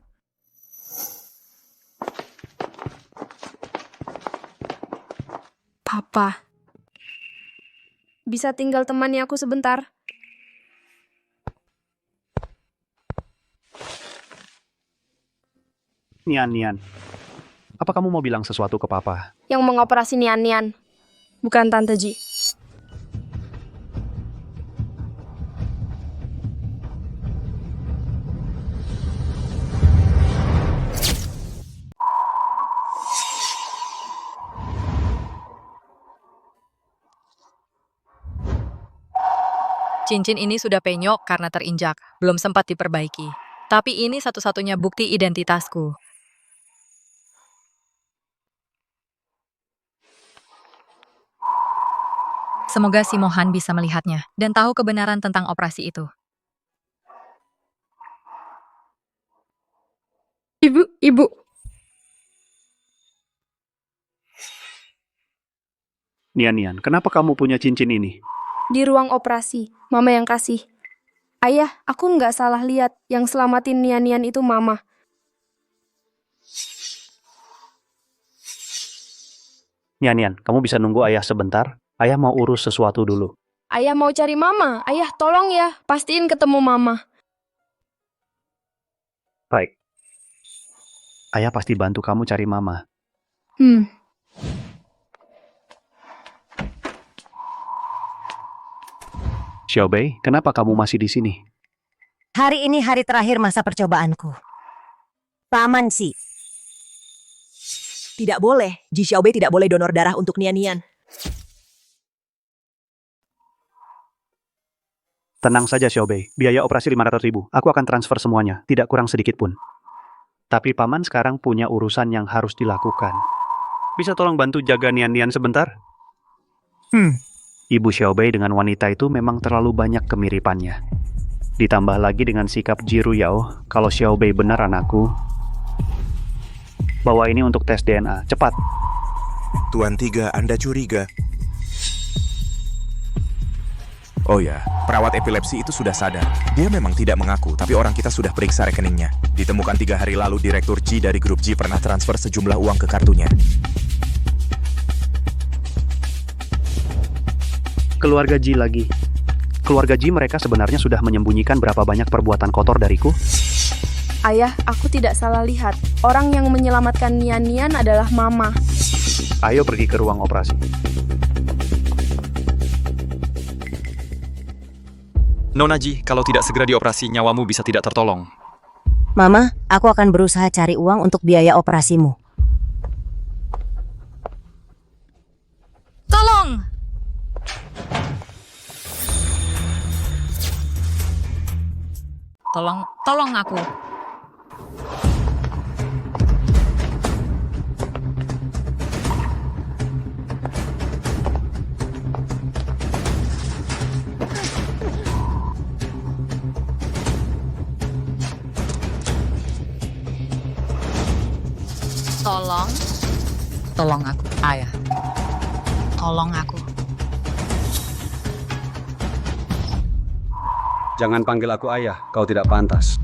Papa. Bisa tinggal temani aku sebentar? Nian-Nian, apa kamu mau bilang sesuatu ke papa? Yang mengoperasi Nian-Nian. Bukan Tante Ji. Cincin ini sudah penyok karena terinjak, belum sempat diperbaiki. Tapi ini satu-satunya bukti identitasku. Semoga si Mohan bisa melihatnya dan tahu kebenaran tentang operasi itu. Ibu. Nian-Nian, kenapa kamu punya cincin ini? Di ruang operasi, Mama yang kasih. Ayah, aku nggak salah lihat. Yang selamatin Nian-Nian itu Mama. Nian-Nian, kamu bisa nunggu ayah sebentar? Ayah mau urus sesuatu dulu. Ayah mau cari mama. Ayah, tolong ya. Pastiin ketemu mama. Baik. Ayah pasti bantu kamu cari mama. Xiaobei, kenapa kamu masih di sini? Hari ini hari terakhir masa percobaanku. Paman Si. Tidak boleh. Ji Xiaobei tidak boleh donor darah untuk Nian Nian. Tenang saja Xiaobei, biaya operasi 500.000. Aku akan transfer semuanya, tidak kurang sedikit pun. Tapi paman sekarang punya urusan yang harus dilakukan. Bisa tolong bantu jaga Nian Nian sebentar? Ibu Xiaobei dengan wanita itu memang terlalu banyak kemiripannya. Ditambah lagi dengan sikap Jiru Yao, kalau Xiaobei benar anakku. Bawa ini untuk tes DNA, cepat. Tuan Tiga, Anda curiga? Oh ya, perawat epilepsi itu sudah sadar. Dia memang tidak mengaku, tapi orang kita sudah periksa rekeningnya. Ditemukan 3 hari lalu Direktur Ji dari grup Ji pernah transfer sejumlah uang ke kartunya. Keluarga Ji lagi. Keluarga Ji mereka sebenarnya sudah menyembunyikan berapa banyak perbuatan kotor dariku. Ayah, aku tidak salah lihat. Orang yang menyelamatkan Nian Nian adalah mama. Ayo pergi ke ruang operasi. Nona Ji, kalau tidak segera dioperasi, nyawamu bisa tidak tertolong. Mama, aku akan berusaha cari uang untuk biaya operasimu. Tolong! Tolong aku. Tolong aku, ayah. Tolong aku. Jangan panggil aku ayah, kau tidak pantas.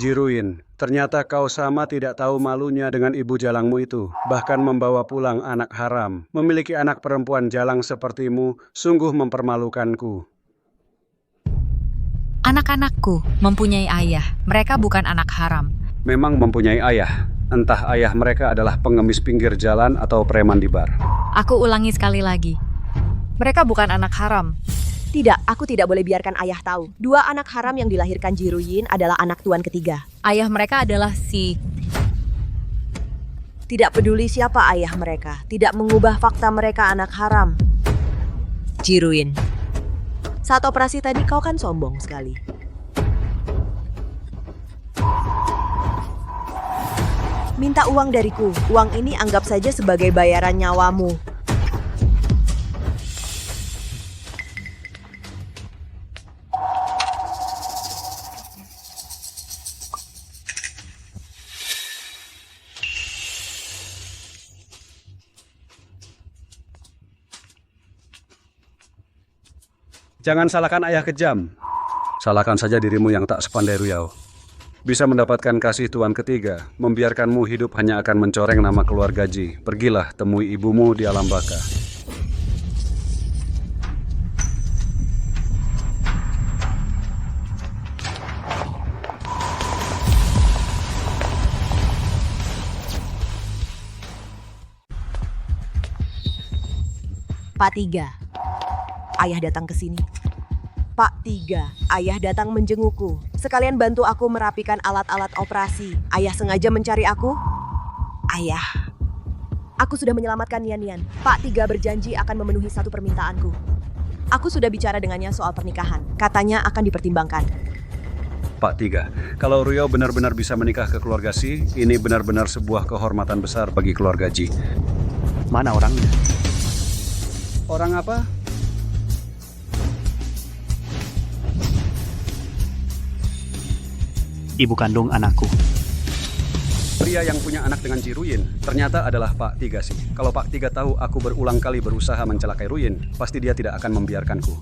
Jiruin, ternyata kau sama tidak tahu malunya dengan ibu jalangmu itu. Bahkan membawa pulang anak haram. Memiliki anak perempuan jalang sepertimu sungguh mempermalukanku. Anak-anakku mempunyai ayah. Mereka bukan anak haram. Memang mempunyai ayah. Entah ayah mereka adalah pengemis pinggir jalan atau preman di bar. Aku ulangi sekali lagi. Mereka bukan anak haram. Tidak, aku tidak boleh biarkan ayah tahu. 2 anak haram yang dilahirkan Jiruyin adalah anak tuan ketiga. Ayah mereka adalah si... Tidak peduli siapa ayah mereka. Tidak mengubah fakta mereka anak haram. Jiruin. Saat operasi tadi kau kan sombong sekali. Minta uang dariku. Uang ini anggap saja sebagai bayaran nyawamu. Jangan salahkan ayah kejam. Salahkan saja dirimu yang tak sepandai Ruyao. Bisa mendapatkan kasih tuan ketiga, membiarkanmu hidup hanya akan mencoreng nama keluarga Ji. Pergilah temui ibumu di alam baka. Pak Tiga, ayah datang ke sini. Pak Tiga, ayah datang menjengukku. Sekalian bantu aku merapikan alat-alat operasi. Ayah sengaja mencari aku? Ayah, aku sudah menyelamatkan Nian Nian. Pak Tiga berjanji akan memenuhi satu permintaanku. Aku sudah bicara dengannya soal pernikahan. Katanya akan dipertimbangkan. Pak Tiga, kalau Ruyao benar-benar bisa menikah ke keluarga Si, ini benar-benar sebuah kehormatan besar bagi keluarga Ji. Mana orangnya? Orang apa? Ibu kandung anakku. Pria yang punya anak dengan Jiruyin ternyata adalah Pak Tiga sih. Kalau Pak Tiga tahu aku berulang kali berusaha mencelakai Ruyin, pasti dia tidak akan membiarkanku.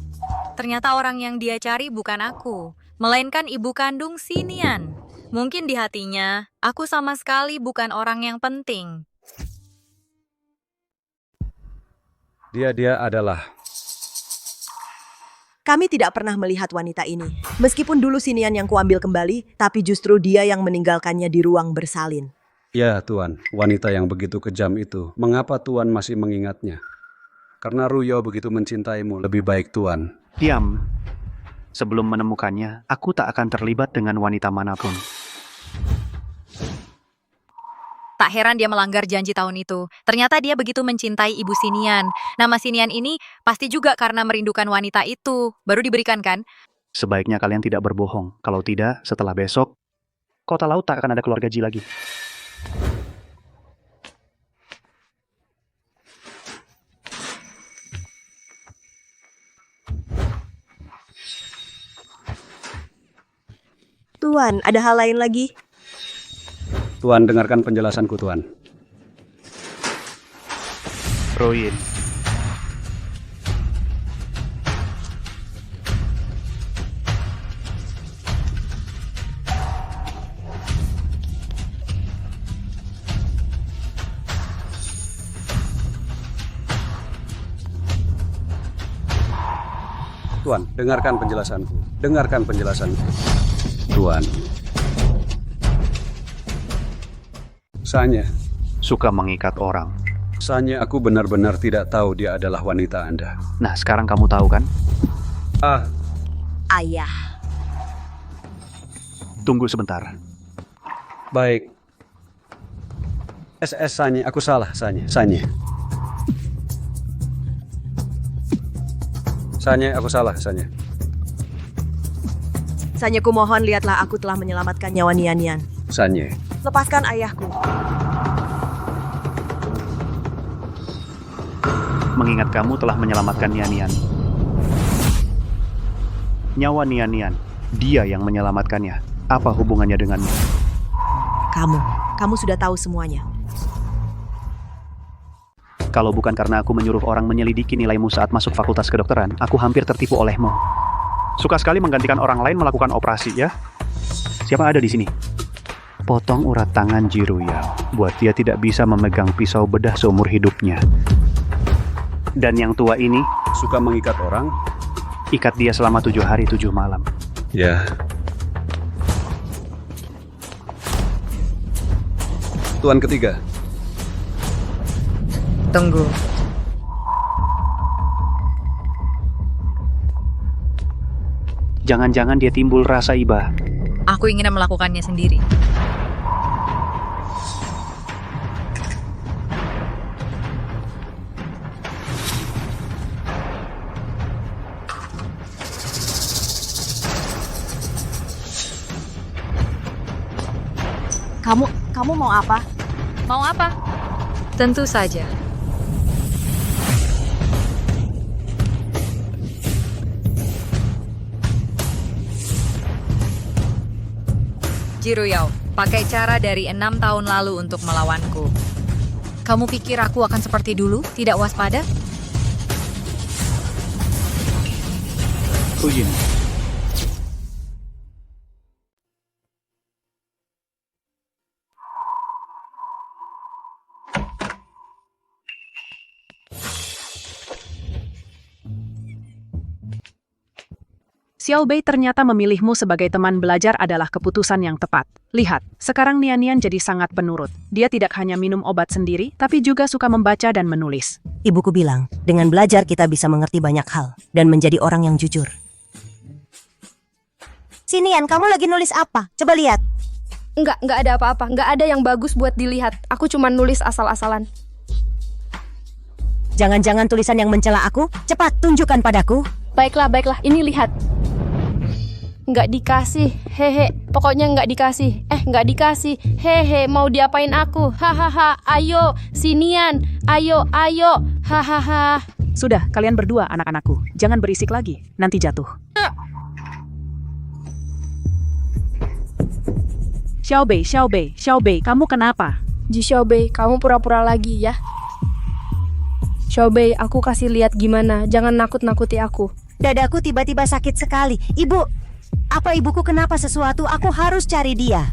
Ternyata orang yang dia cari bukan aku, melainkan ibu kandung si Nian. Mungkin di hatinya, aku sama sekali bukan orang yang penting. Dia adalah Kami tidak pernah melihat wanita ini. Meskipun dulu Sinian yang kuambil kembali, tapi justru dia yang meninggalkannya di ruang bersalin. Ya, Tuan. Wanita yang begitu kejam itu. Mengapa Tuan masih mengingatnya? Karena Ruyo begitu mencintaimu. Lebih baik Tuan. Diam. Sebelum menemukannya, aku tak akan terlibat dengan wanita manapun. Tak heran dia melanggar janji tahun itu. Ternyata dia begitu mencintai Ibu Sinian. Nama Sinian ini pasti juga karena merindukan wanita itu. Baru diberikan kan? Sebaiknya kalian tidak berbohong. Kalau tidak, setelah besok, kota laut tak akan ada keluarga Ji lagi. Tuan, ada hal lain lagi? Tuan, dengarkan penjelasanku, Tuan. Ruin. Tuan, dengarkan penjelasanku. Dengarkan penjelasanku. Tuan. Sanya. Suka mengikat orang. Sanya aku benar-benar tidak tahu dia adalah wanita Anda. Nah, sekarang kamu tahu kan? Ayah. Tunggu sebentar. Baik. SS Sanya, aku salah Sanya. Sanya, aku salah Sanya. Sanya, kumohon lihatlah aku telah menyelamatkan nyawa Nian-Nian. Sanya. Lepaskan ayahku. Mengingat kamu telah menyelamatkan Nian-Nian. Nyawa Nian-Nian, dia yang menyelamatkannya. Apa hubungannya denganmu? Kamu sudah tahu semuanya. Kalau bukan karena aku menyuruh orang menyelidiki nilaimu saat masuk fakultas kedokteran, aku hampir tertipu olehmu. Suka sekali menggantikan orang lain melakukan operasi, ya? Siapa ada di sini? Potong urat tangan Jiruyao, buat dia tidak bisa memegang pisau bedah seumur hidupnya. Dan yang tua ini suka mengikat orang. Ikat dia selama 7 hari 7 malam. Ya. Tuan ketiga. Tunggu. Jangan-jangan dia timbul rasa iba. Aku ingin melakukannya sendiri. Kamu mau apa? Mau apa? Tentu saja. Jiruyao, pakai cara dari 6 tahun lalu untuk melawanku. Kamu pikir aku akan seperti dulu, tidak waspada? Ujin. Xiao Bei ternyata memilihmu sebagai teman belajar adalah keputusan yang tepat. Lihat, sekarang Nian-Nian jadi sangat penurut. Dia tidak hanya minum obat sendiri, tapi juga suka membaca dan menulis. Ibuku bilang, dengan belajar kita bisa mengerti banyak hal dan menjadi orang yang jujur. Sinian, kamu lagi nulis apa? Coba lihat. Enggak ada apa-apa. Enggak ada yang bagus buat dilihat. Aku cuma nulis asal-asalan. Jangan-jangan tulisan yang mencela aku? Cepat, tunjukkan padaku. Baiklah. Ini lihat. Nggak dikasih, hehe. Pokoknya nggak dikasih. Nggak dikasih, hehe. Mau diapain aku? Hahaha. Ayo, Sinian. Ayo. Hahaha. Sudah, kalian berdua anak-anakku. Jangan berisik lagi, nanti jatuh. Xiao Bei, kamu kenapa? Ji Xiao Bei, kamu pura-pura lagi ya. Xiao Bei, aku kasih lihat gimana. Jangan nakut-nakuti aku. Dadaku tiba-tiba sakit sekali. Ibu, apa ibuku kenapa sesuatu? Aku harus cari dia.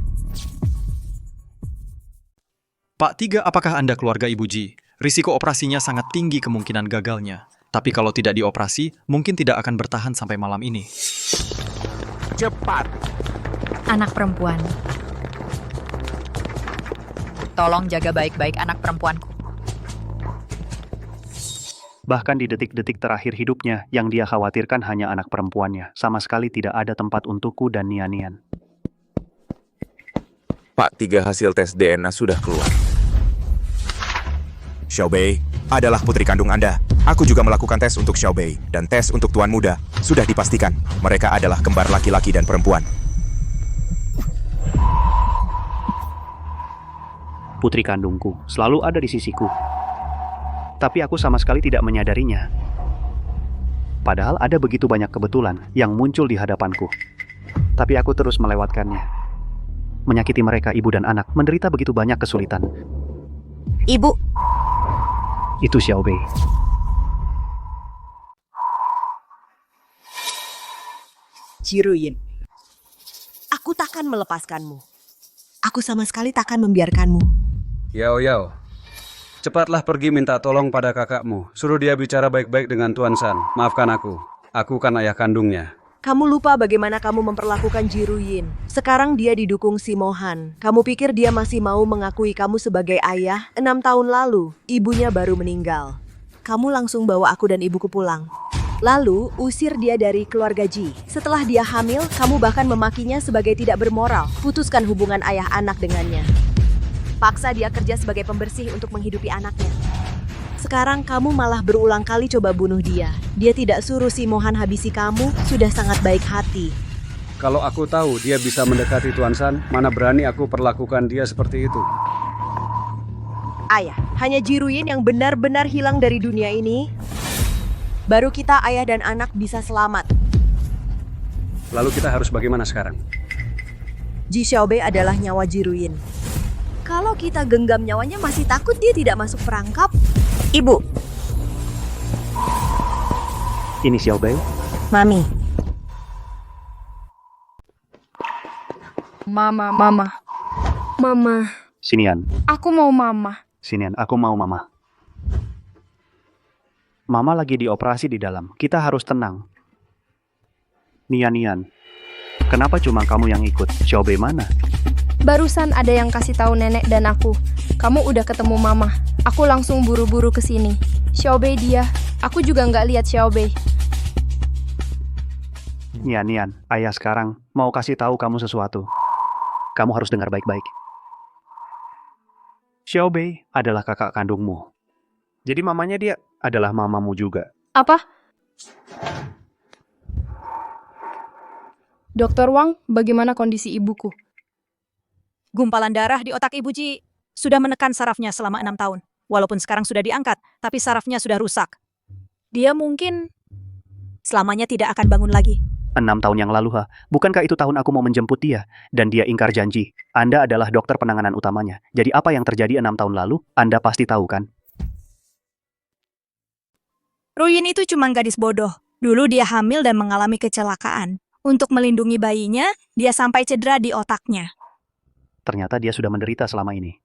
Pak 3, apakah Anda keluarga Ibu Ji? Risiko operasinya sangat tinggi kemungkinan gagalnya. Tapi kalau tidak dioperasi, mungkin tidak akan bertahan sampai malam ini. Cepat! Anak perempuan. Tolong jaga baik-baik anak perempuanku. Bahkan di detik-detik terakhir hidupnya, yang dia khawatirkan hanya anak perempuannya. Sama sekali tidak ada tempat untukku dan Nian-Nian. Pak, 3 hasil tes DNA sudah keluar. Xiaobei adalah putri kandung Anda. Aku juga melakukan tes untuk Xiaobei, dan tes untuk Tuan Muda sudah dipastikan. Mereka adalah kembar laki-laki dan perempuan. Putri kandungku selalu ada di sisiku. Tapi aku sama sekali tidak menyadarinya. Padahal ada begitu banyak kebetulan yang muncul di hadapanku. Tapi aku terus melewatkannya. Menyakiti mereka, ibu dan anak, menderita begitu banyak kesulitan. Ibu. Itu Xiaobei. Jiruyin, aku takkan melepaskanmu. Aku sama sekali takkan membiarkanmu. Yao Yao, cepatlah pergi minta tolong pada kakakmu. Suruh dia bicara baik-baik dengan Tuan San. Maafkan aku. Aku kan ayah kandungnya. Kamu lupa bagaimana kamu memperlakukan Jiruyin. Sekarang dia didukung si Mohan. Kamu pikir dia masih mau mengakui kamu sebagai ayah? 6 tahun lalu, ibunya baru meninggal. Kamu langsung bawa aku dan ibuku pulang. Lalu, usir dia dari keluarga Ji. Setelah dia hamil, kamu bahkan memakinya sebagai tidak bermoral. Putuskan hubungan ayah anak dengannya. Paksa dia kerja sebagai pembersih untuk menghidupi anaknya. Sekarang kamu malah berulang kali coba bunuh dia. Dia tidak suruh si Mohan habisi kamu, sudah sangat baik hati. Kalau aku tahu dia bisa mendekati Tuan San, mana berani aku perlakukan dia seperti itu. Ayah, hanya Jiruyin yang benar-benar hilang dari dunia ini. Baru kita ayah dan anak bisa selamat. Lalu kita harus bagaimana sekarang? Ji Xiaobei adalah nyawa Jiruyin. Kalau kita genggam nyawanya masih takut dia tidak masuk perangkap? Ibu. Ini Xiaobei. Mami. Mama. Mama. Sinian. Aku mau mama. Sinian, aku mau mama. Mama lagi dioperasi di dalam. Kita harus tenang. Nian. Kenapa cuma kamu yang ikut? Xiaobei mana? Barusan ada yang kasih tahu nenek dan aku. Kamu udah ketemu mama. Aku langsung buru-buru ke sini. Xiaobei dia. Aku juga nggak lihat Xiaobei. Nian, ayah sekarang mau kasih tahu kamu sesuatu. Kamu harus dengar baik-baik. Xiaobei adalah kakak kandungmu. Jadi mamanya dia adalah mamamu juga. Apa? Dokter Wang, bagaimana kondisi ibuku? Gumpalan darah di otak Ibu Ji sudah menekan sarafnya selama 6 tahun. Walaupun sekarang sudah diangkat, tapi sarafnya sudah rusak. Dia mungkin selamanya tidak akan bangun lagi. 6 tahun yang lalu, bukankah itu tahun aku mau menjemput dia? Dan dia ingkar janji. Anda adalah dokter penanganan utamanya. Jadi apa yang terjadi 6 tahun lalu, Anda pasti tahu kan? Ruyin itu cuma gadis bodoh. Dulu dia hamil dan mengalami kecelakaan. Untuk melindungi bayinya, dia sampai cedera di otaknya. Ternyata dia sudah menderita selama ini.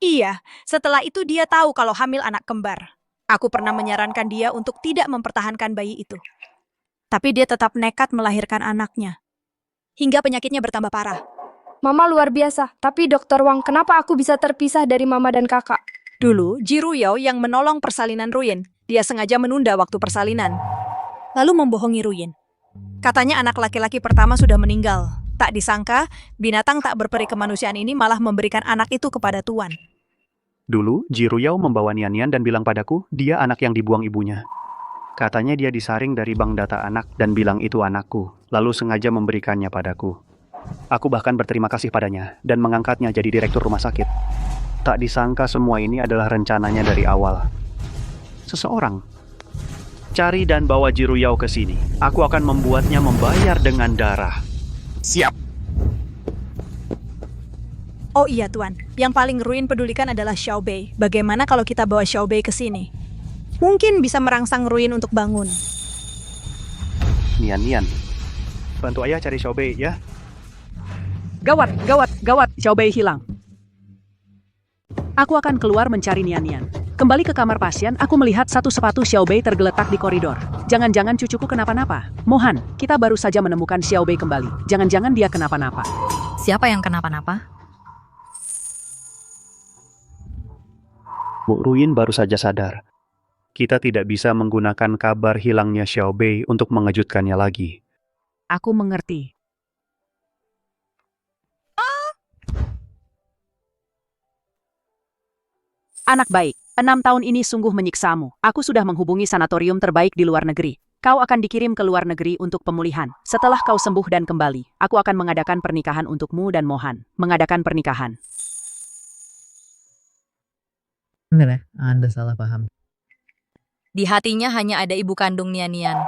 Iya, setelah itu dia tahu kalau hamil anak kembar. Aku pernah menyarankan dia untuk tidak mempertahankan bayi itu. Tapi dia tetap nekat melahirkan anaknya. Hingga penyakitnya bertambah parah. Mama luar biasa, tapi Dokter Wang, kenapa aku bisa terpisah dari mama dan kakak? Dulu, Ji Ruyao yang menolong persalinan Ruyin. Dia sengaja menunda waktu persalinan. Lalu membohongi Ruyin. Katanya anak laki-laki pertama sudah meninggal. Tak disangka, binatang tak berperi kemanusiaan ini malah memberikan anak itu kepada Tuan. Dulu, Ji Ruyao membawa Nian dan bilang padaku, dia anak yang dibuang ibunya. Katanya dia disaring dari bank data anak dan bilang itu anakku, lalu sengaja memberikannya padaku. Aku bahkan berterima kasih padanya dan mengangkatnya jadi direktur rumah sakit. Tak disangka semua ini adalah rencananya dari awal. Seseorang cari dan bawa Ji Ruyao ke sini. Aku akan membuatnya membayar dengan darah. Siap. Oh iya Tuan, yang paling Ruyin pedulikan adalah Xiaobei. Bagaimana kalau kita bawa Xiaobei ke sini? Mungkin bisa merangsang Ruyin untuk bangun. Nian, bantu ayah cari Xiaobei ya. Gawat, Xiaobei hilang. Aku akan keluar mencari Nian. Kembali ke kamar pasien, aku melihat satu sepatu Xiaobei tergeletak di koridor. Jangan-jangan cucuku kenapa-napa. Mohan, kita baru saja menemukan Xiaobei kembali. Jangan-jangan dia kenapa-napa. Siapa yang kenapa-napa? Bu Ruyin baru saja sadar. Kita tidak bisa menggunakan kabar hilangnya Xiaobei untuk mengejutkannya lagi. Aku mengerti. Anak baik, 6 tahun ini sungguh menyiksamu. Aku sudah menghubungi sanatorium terbaik di luar negeri. Kau akan dikirim ke luar negeri untuk pemulihan. Setelah kau sembuh dan kembali, aku akan mengadakan pernikahan untukmu dan Mohan. Mengadakan pernikahan. Bener ya, Anda salah paham. Di hatinya hanya ada ibu kandung Nian-Nian.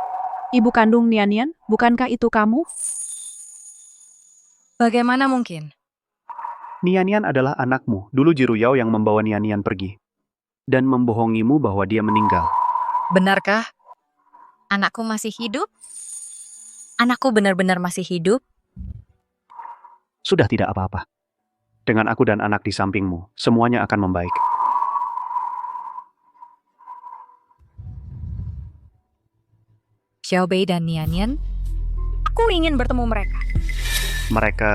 Ibu kandung Nian-Nian, bukankah itu kamu? Bagaimana mungkin? Nian-Nian adalah anakmu. Dulu Jiruyao yang membawa Nian-Nian pergi. Dan membohongimu bahwa dia meninggal. Benarkah? Anakku masih hidup? Anakku benar-benar masih hidup? Sudah tidak apa-apa. Dengan aku dan anak di sampingmu, semuanya akan membaik. Xiaobei dan Nian-Nian? Aku ingin bertemu mereka. Mereka...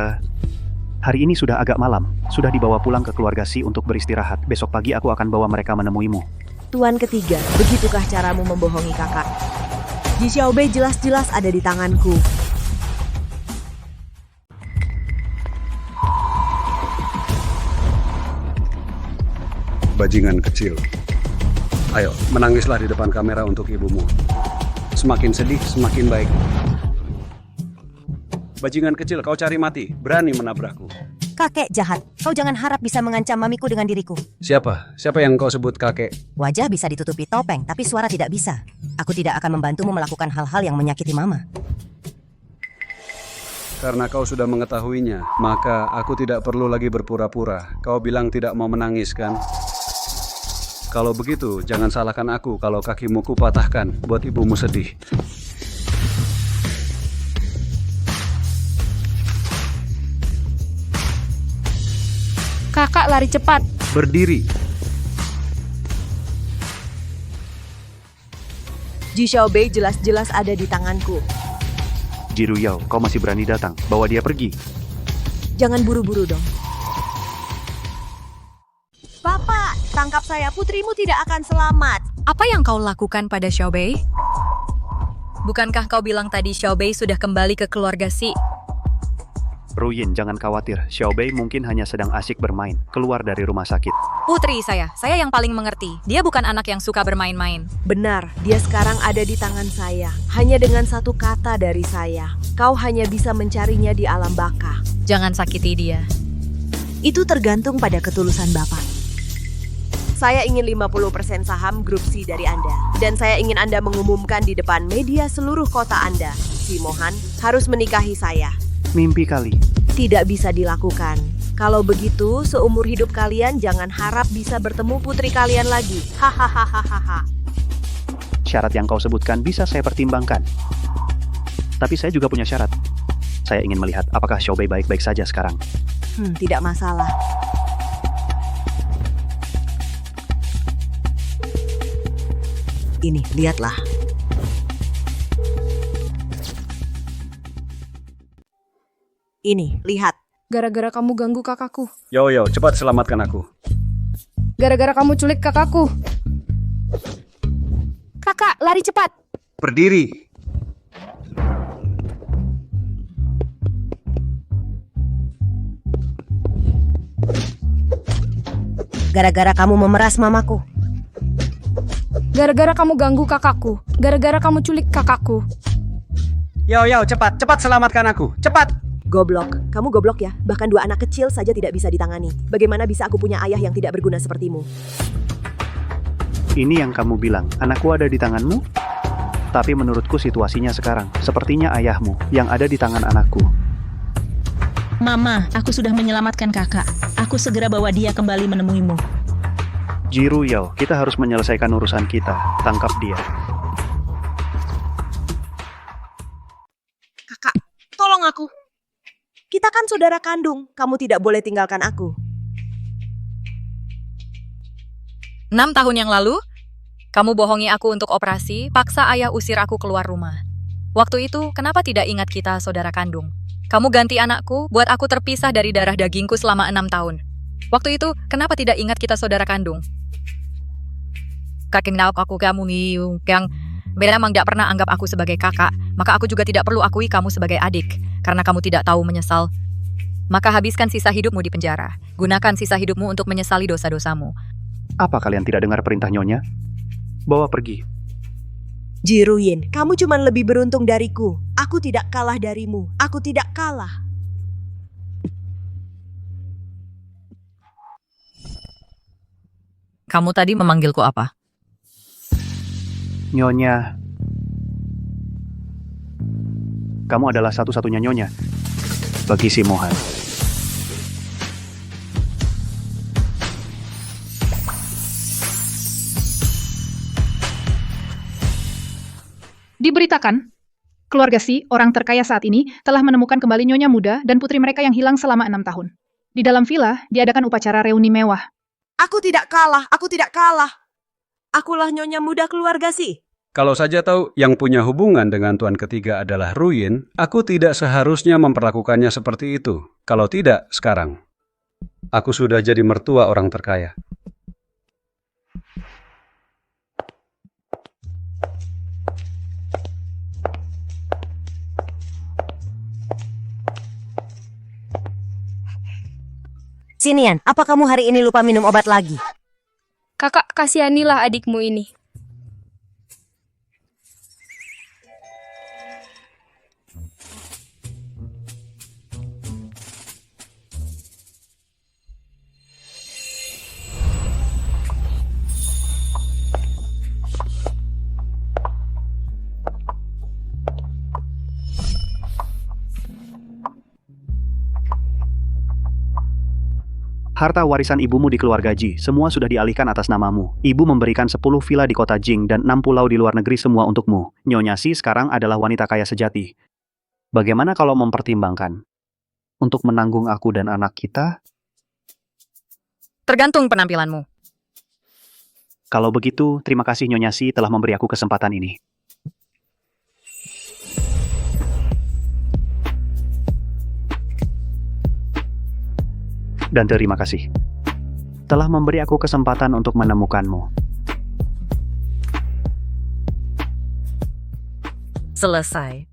Hari ini sudah agak malam. Sudah dibawa pulang ke keluarga Si untuk beristirahat. Besok pagi aku akan bawa mereka menemuimu. Tuan ketiga, begitukah caramu membohongi kakak? Ji Xiaobei jelas-jelas ada di tanganku. Bajingan kecil. Ayo, menangislah di depan kamera untuk ibumu. Semakin sedih, semakin baik. Bajingan kecil, kau cari mati. Berani menabrakku. Kakek jahat, kau jangan harap bisa mengancam mamiku dengan diriku. Siapa? Siapa yang kau sebut kakek? Wajah bisa ditutupi topeng, tapi suara tidak bisa. Aku tidak akan membantumu melakukan hal-hal yang menyakiti mama. Karena kau sudah mengetahuinya, maka aku tidak perlu lagi berpura-pura. Kau bilang tidak mau menangis, kan? Kalau begitu, jangan salahkan aku kalau kakimu kupatahkan buat ibumu sedih. Kakak lari cepat. Berdiri. Ji Xiaobei jelas-jelas ada di tanganku. Jiruyao, kau masih berani datang. Bawa dia pergi. Jangan buru-buru dong. Bapak, tangkap saya. Putrimu tidak akan selamat. Apa yang kau lakukan pada Xiaobei? Bukankah kau bilang tadi Xiaobei sudah kembali ke keluarga Si? Ruyin, jangan khawatir. Xiaobei mungkin hanya sedang asik bermain, keluar dari rumah sakit. Putri saya yang paling mengerti. Dia bukan anak yang suka bermain-main. Benar, dia sekarang ada di tangan saya. Hanya dengan satu kata dari saya. Kau hanya bisa mencarinya di alam baka. Jangan sakiti dia. Itu tergantung pada ketulusan Bapak. Saya ingin 50% saham grup C dari Anda. Dan saya ingin Anda mengumumkan di depan media seluruh kota Anda. Si Mohan harus menikahi saya. Mimpi kali. Tidak bisa dilakukan. Kalau begitu, seumur hidup kalian jangan harap bisa bertemu putri kalian lagi. Hahaha. Syarat yang kau sebutkan bisa saya pertimbangkan. Tapi saya juga punya syarat. Saya ingin melihat apakah Xiaobei baik-baik saja sekarang. Tidak masalah. Ini, lihatlah. Ini, lihat. Gara-gara kamu ganggu kakakku. Yo, cepat selamatkan aku. Gara-gara kamu culik kakakku. Kakak, lari cepat. Berdiri. Gara-gara kamu memeras mamaku. Gara-gara kamu ganggu kakakku. Gara-gara kamu culik kakakku. Yo, cepat selamatkan aku. Cepat. Goblok, kamu goblok ya. Bahkan 2 anak kecil saja tidak bisa ditangani. Bagaimana bisa aku punya ayah yang tidak berguna sepertimu? Ini yang kamu bilang, anakku ada di tanganmu? Tapi menurutku situasinya sekarang, sepertinya ayahmu yang ada di tangan anakku. Mama, aku sudah menyelamatkan kakak. Aku segera bawa dia kembali menemuimu. Jiruyao, kita harus menyelesaikan urusan kita. Tangkap dia. Kakak, tolong aku. Kita kan saudara kandung. Kamu tidak boleh tinggalkan aku. 6 tahun yang lalu, kamu bohongi aku untuk operasi, paksa ayah usir aku keluar rumah. Waktu itu, kenapa tidak ingat kita saudara kandung? Kamu ganti anakku, buat aku terpisah dari darah dagingku selama 6 tahun. Waktu itu, kenapa tidak ingat kita saudara kandung? Kakek aku kamu yang memang tidak pernah anggap aku sebagai kakak, maka aku juga tidak perlu akui kamu sebagai adik, karena kamu tidak tahu menyesal. Maka habiskan sisa hidupmu di penjara. Gunakan sisa hidupmu untuk menyesali dosa-dosamu. Apa kalian tidak dengar perintah Nyonya? Bawa pergi. Jiruyin, kamu cuma lebih beruntung dariku. Aku tidak kalah darimu. Aku tidak kalah. Kamu tadi memanggilku apa? Nyonya. Kamu adalah satu-satunya Nyonya bagi si Mohan. Diberitakan, keluarga Si, orang terkaya saat ini, telah menemukan kembali nyonya muda dan putri mereka yang hilang selama 6 tahun. Di dalam villa, diadakan upacara reuni mewah. Aku tidak kalah, aku tidak kalah. Akulah nyonya muda keluarga Si. Kalau saja tahu yang punya hubungan dengan tuan ketiga adalah Ruyin, aku tidak seharusnya memperlakukannya seperti itu. Kalau tidak, sekarang. Aku sudah jadi mertua orang terkaya. Sinian, apa kamu hari ini lupa minum obat lagi? Kakak, kasihanilah adikmu ini. Harta warisan ibumu di keluarga Ji, semua sudah dialihkan atas namamu. Ibu memberikan 10 villa di kota Jing dan 6 pulau di luar negeri semua untukmu. Nyonya Si sekarang adalah wanita kaya sejati. Bagaimana kalau mempertimbangkan untuk menanggung aku dan anak kita? Tergantung penampilanmu. Kalau begitu, terima kasih Nyonya Si telah memberi aku kesempatan ini. Dan terima kasih telah memberi aku kesempatan untuk menemukanmu. Selesai.